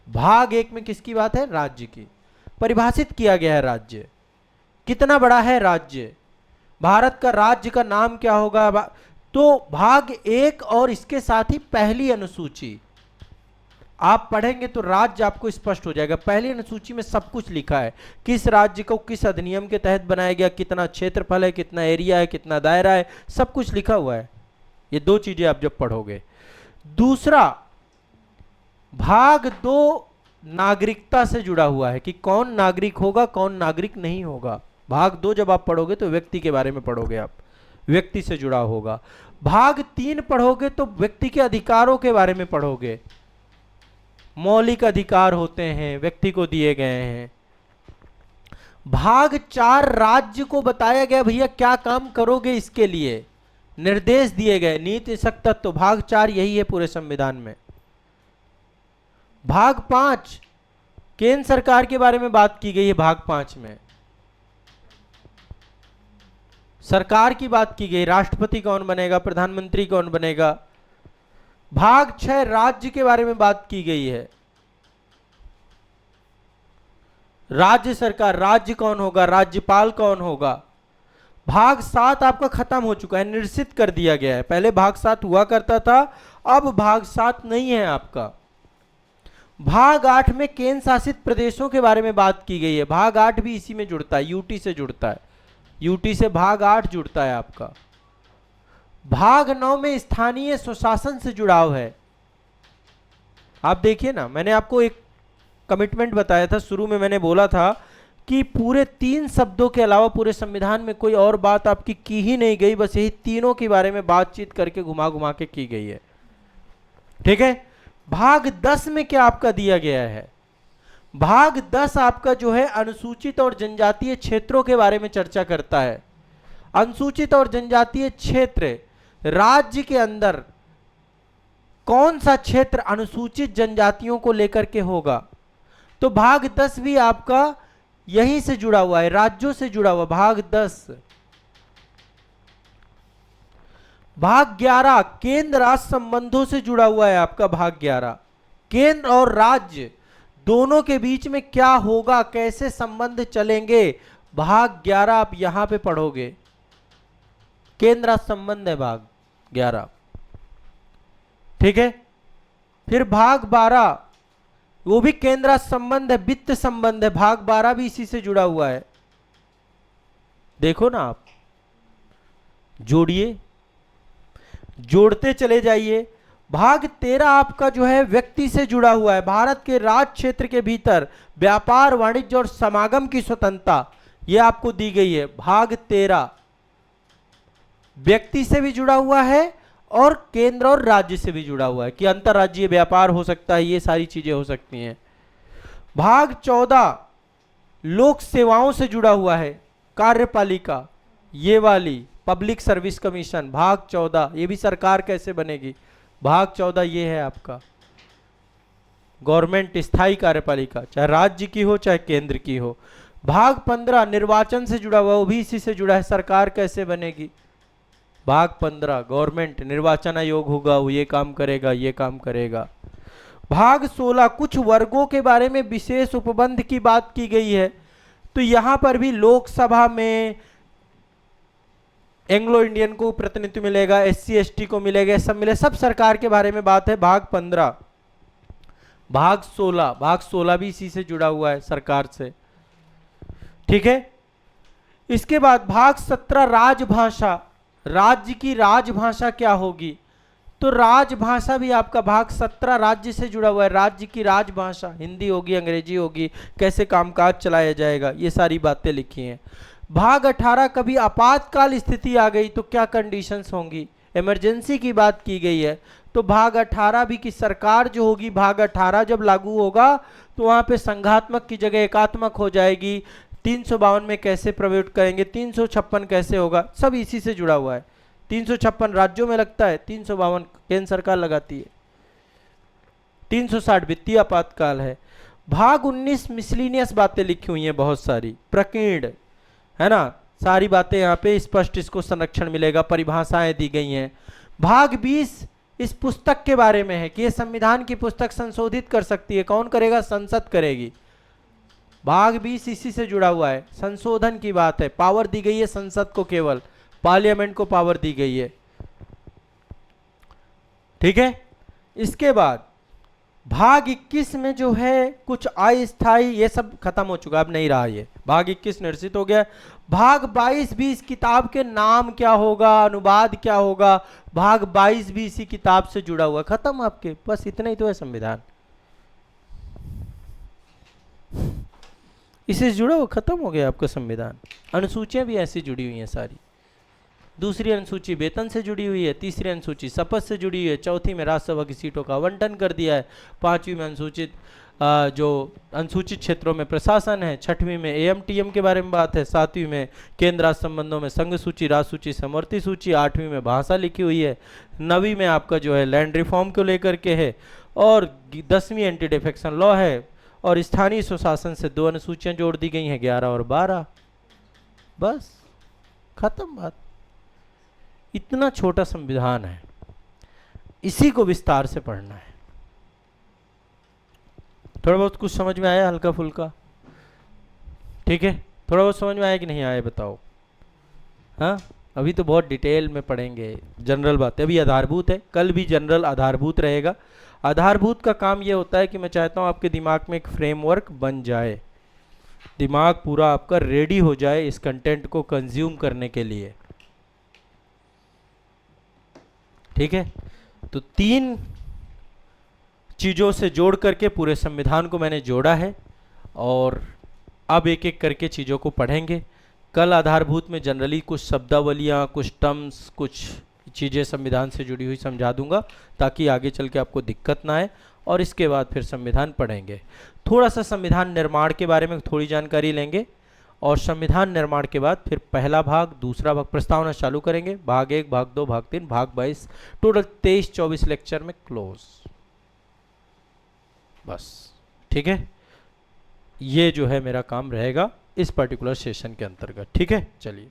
भाग 1 में किसकी बात है? राज्य की। परिभाषित किया गया है राज्य, कितना बड़ा है राज्य, भारत का राज्य का नाम क्या होगा। तो भाग 1 और इसके साथ ही पहली अनुसूची आप पढ़ेंगे तो राज्य आपको स्पष्ट हो जाएगा। पहली अनुसूची में सब कुछ लिखा है, किस राज्य को किस अधिनियम के तहत बनाया गया, कितना क्षेत्रफल है, कितना एरिया है, कितना दायरा है, सब कुछ लिखा हुआ है। ये 2 चीजें आप जब पढ़ोगे। दूसरा, भाग 2 नागरिकता से जुड़ा हुआ है कि कौन नागरिक होगा, कौन नागरिक नहीं होगा। भाग 2 जब आप पढ़ोगे तो व्यक्ति के बारे में पढ़ोगे, आप व्यक्ति से जुड़ा होगा। भाग 3 पढ़ोगे तो व्यक्ति के अधिकारों के बारे में पढ़ोगे। मौलिक अधिकार होते हैं, व्यक्ति को दिए गए हैं। भाग 4 राज्य को बताया गया, भैया क्या काम करोगे, इसके लिए निर्देश दिए गए, नीति निषेध तत्व। भाग 4 यही है पूरे संविधान में। भाग 5 केंद्र सरकार के बारे में बात की गई है। भाग 5 में सरकार की बात की गई, राष्ट्रपति कौन बनेगा, प्रधानमंत्री कौन बनेगा। भाग 6 राज्य के बारे में बात की गई है, राज्य सरकार, राज्य कौन होगा, राज्यपाल कौन होगा। भाग 7 आपका खत्म हो चुका है, निश्चित कर दिया गया है। पहले भाग 7 हुआ करता था, अब भाग 7 नहीं है आपका। भाग 8 में केंद्र शासित प्रदेशों के बारे में बात की गई है। भाग 8 भी इसी में जुड़ता है, यूटी से जुड़ता है, यूटी से भाग 8 जुड़ता है आपका। भाग 9 में स्थानीय स्वशासन से जुड़ाव है। आप देखिए ना, मैंने आपको एक कमिटमेंट बताया था शुरू में, मैंने बोला था कि पूरे 3 शब्दों के अलावा पूरे संविधान में कोई और बात आपकी की ही नहीं गई, बस यही तीनों के बारे में बातचीत करके घुमा घुमा के की गई है। ठीक है। भाग 10 में क्या आपका दिया गया है? भाग 10 आपका जो है अनुसूचित और जनजातीय क्षेत्रों के बारे में चर्चा करता है। अनुसूचित और जनजातीय क्षेत्र, राज्य के अंदर कौन सा क्षेत्र अनुसूचित जनजातियों को लेकर के होगा, तो भाग 10 भी आपका यहीं से जुड़ा हुआ है, राज्यों से जुड़ा हुआ। भाग 10। भाग 11 केंद्र राज्य संबंधों से जुड़ा हुआ है आपका। भाग 11 केंद्र और राज्य दोनों के बीच में क्या होगा, कैसे संबंध चलेंगे, भाग 11 आप यहां पे पढ़ोगे। केंद्र राज्य संबंध है भाग 11। ठीक है। फिर भाग 12 वो भी केंद्र राज्य संबंध है, वित्त संबंध है। भाग 12 भी इसी से जुड़ा हुआ है। देखो ना, आप जोड़िए, जोड़ते चले जाइए। भाग 13 आपका जो है व्यक्ति से जुड़ा हुआ है। भारत के राज क्षेत्र के भीतर व्यापार, वाणिज्य और समागम की स्वतंत्रता ये आपको दी गई है। भाग 13 व्यक्ति से भी जुड़ा हुआ है और केंद्र और राज्य से भी जुड़ा हुआ है कि अंतर्राज्यीय व्यापार हो सकता है, ये सारी चीजें हो सकती हैं। भाग 14 लोक सेवाओं से जुड़ा हुआ है, कार्यपालिका ये वाली, पब्लिक सर्विस कमीशन। भाग 14 ये भी सरकार कैसे बनेगी, भाग 14 ये है आपका। गवर्नमेंट स्थायी कार्यपालिका, चाहे राज्य की हो चाहे केंद्र की हो। भाग 15 निर्वाचन से जुड़ा हुआ, वो भी इसी से जुड़ा है, सरकार कैसे बनेगी। भाग 15 गवर्नमेंट, निर्वाचन आयोग होगा, वो ये काम करेगा, ये काम करेगा। भाग 16 कुछ वर्गों के बारे में विशेष उपबंध की बात की गई है, तो यहां पर भी लोकसभा में एंग्लो इंडियन को प्रतिनिधित्व मिलेगा, SC ST को मिलेगा, सब मिले, सब सरकार के बारे में बात है। भाग 15 भाग 16 भी इसी से जुड़ा हुआ है, सरकार से। ठीक है। इसके बाद भाग 17 राजभाषा, राज्य की राजभाषा क्या होगी, तो राजभाषा भी आपका भाग 17 राज्य से जुड़ा हुआ है। राज्य की राजभाषा हिंदी होगी, अंग्रेजी होगी, कैसे कामकाज चलाया जाएगा, ये सारी बातें लिखी हैं। भाग 18 कभी आपातकाल स्थिति आ गई तो क्या कंडीशंस होंगी, इमरजेंसी की बात की गई है, तो भाग 18 भी कि सरकार जो होगी, भाग 18 जब लागू होगा तो वहां पे संघात्मक की जगह एकात्मक हो जाएगी। 352 में कैसे प्रयोग करेंगे, 356 कैसे होगा, सब इसी से जुड़ा हुआ है। 356 राज्यों में लगता है, 352 केंद्र सरकार लगाती है। 360 वित्तीय आपातकाल है। भाग 19 मिसलिनियस बातें लिखी हुई हैं बहुत सारी, प्रकीर्ण है ना, सारी बातें यहाँ पे स्पष्ट इसको संरक्षण मिलेगा, परिभाषाएं दी गई हैं। भाग 20 इस पुस्तक के बारे में है कि ये संविधान की पुस्तक संशोधित कर सकती है, कौन करेगा? संसद करेगी। भाग 20 इसी से जुड़ा हुआ है, संशोधन की बात है। पावर दी गई है संसद को, केवल पार्लियामेंट को पावर दी गई है, ठीक है। इसके बाद भाग 21 में जो है कुछ अस्थायी, ये सब खत्म हो चुका, अब नहीं रहा, ये भाग 21 निरसित हो गया। भाग 22 भी इस किताब के नाम क्या होगा, अनुवाद क्या होगा, भाग 22 भी इसी किताब से जुड़ा हुआ, खत्म आपके, बस इतना ही तो है संविधान, इससे जुड़ा हुआ, खत्म हो गया आपका संविधान। अनुसूचियां भी ऐसी जुड़ी हुई हैं सारी। दूसरी अनुसूची वेतन से जुड़ी हुई है, तीसरी अनुसूची शपथ से जुड़ी हुई है, चौथी में राज्यसभा की सीटों का आवंटन कर दिया है, पांचवी में जो अनुसूचित क्षेत्रों में प्रशासन है, छठवीं में एएमटीएम के बारे में बात है, सातवीं में केंद्र राज्य संबंधों में संघ सूची, राज्य सूची, समवर्ती सूची, आठवीं में भाषा लिखी हुई है, नवीं में आपका जो है लैंड रिफॉर्म को लेकर के है, और 10वीं एंटी डिफेक्शन लॉ है, और स्थानीय स्वशासन से 2 अनुसूचियां जोड़ दी गई हैं, 11 और 12, बस खत्म बात। इतना छोटा संविधान है, इसी को विस्तार से पढ़ना है। थोड़ा बहुत कुछ समझ में आया, हल्का फुल्का, ठीक है? थोड़ा बहुत समझ में आया कि नहीं आया बताओ? हाँ, अभी तो बहुत डिटेल में पढ़ेंगे, जनरल बात है, अभी आधारभूत है, कल भी जनरल आधारभूत रहेगा। आधारभूत का काम ये होता है कि मैं चाहता हूँ आपके दिमाग में एक फ्रेमवर्क बन जाए, दिमाग पूरा आपका रेडी हो जाए इस कंटेंट को कंज्यूम करने के लिए, ठीक है? तो 3 चीज़ों से जोड़ करके पूरे संविधान को मैंने जोड़ा है, और अब एक एक करके चीज़ों को पढ़ेंगे। कल आधारभूत में जनरली कुछ शब्दावलियाँ, कुछ टर्म्स, कुछ चीज़ें संविधान से जुड़ी हुई समझा दूंगा, ताकि आगे चल के आपको दिक्कत ना आए, और इसके बाद फिर संविधान पढ़ेंगे। थोड़ा सा संविधान निर्माण के बारे में थोड़ी जानकारी लेंगे, और संविधान निर्माण के बाद फिर पहला भाग, दूसरा भाग, प्रस्तावना चालू करेंगे, भाग 1, भाग 2, भाग 3, भाग 22, टोटल 23-24 लेक्चर में क्लोज, बस, ठीक है? ये जो है मेरा काम रहेगा इस पर्टिकुलर सेशन के अंतर्गत, ठीक है? चलिए।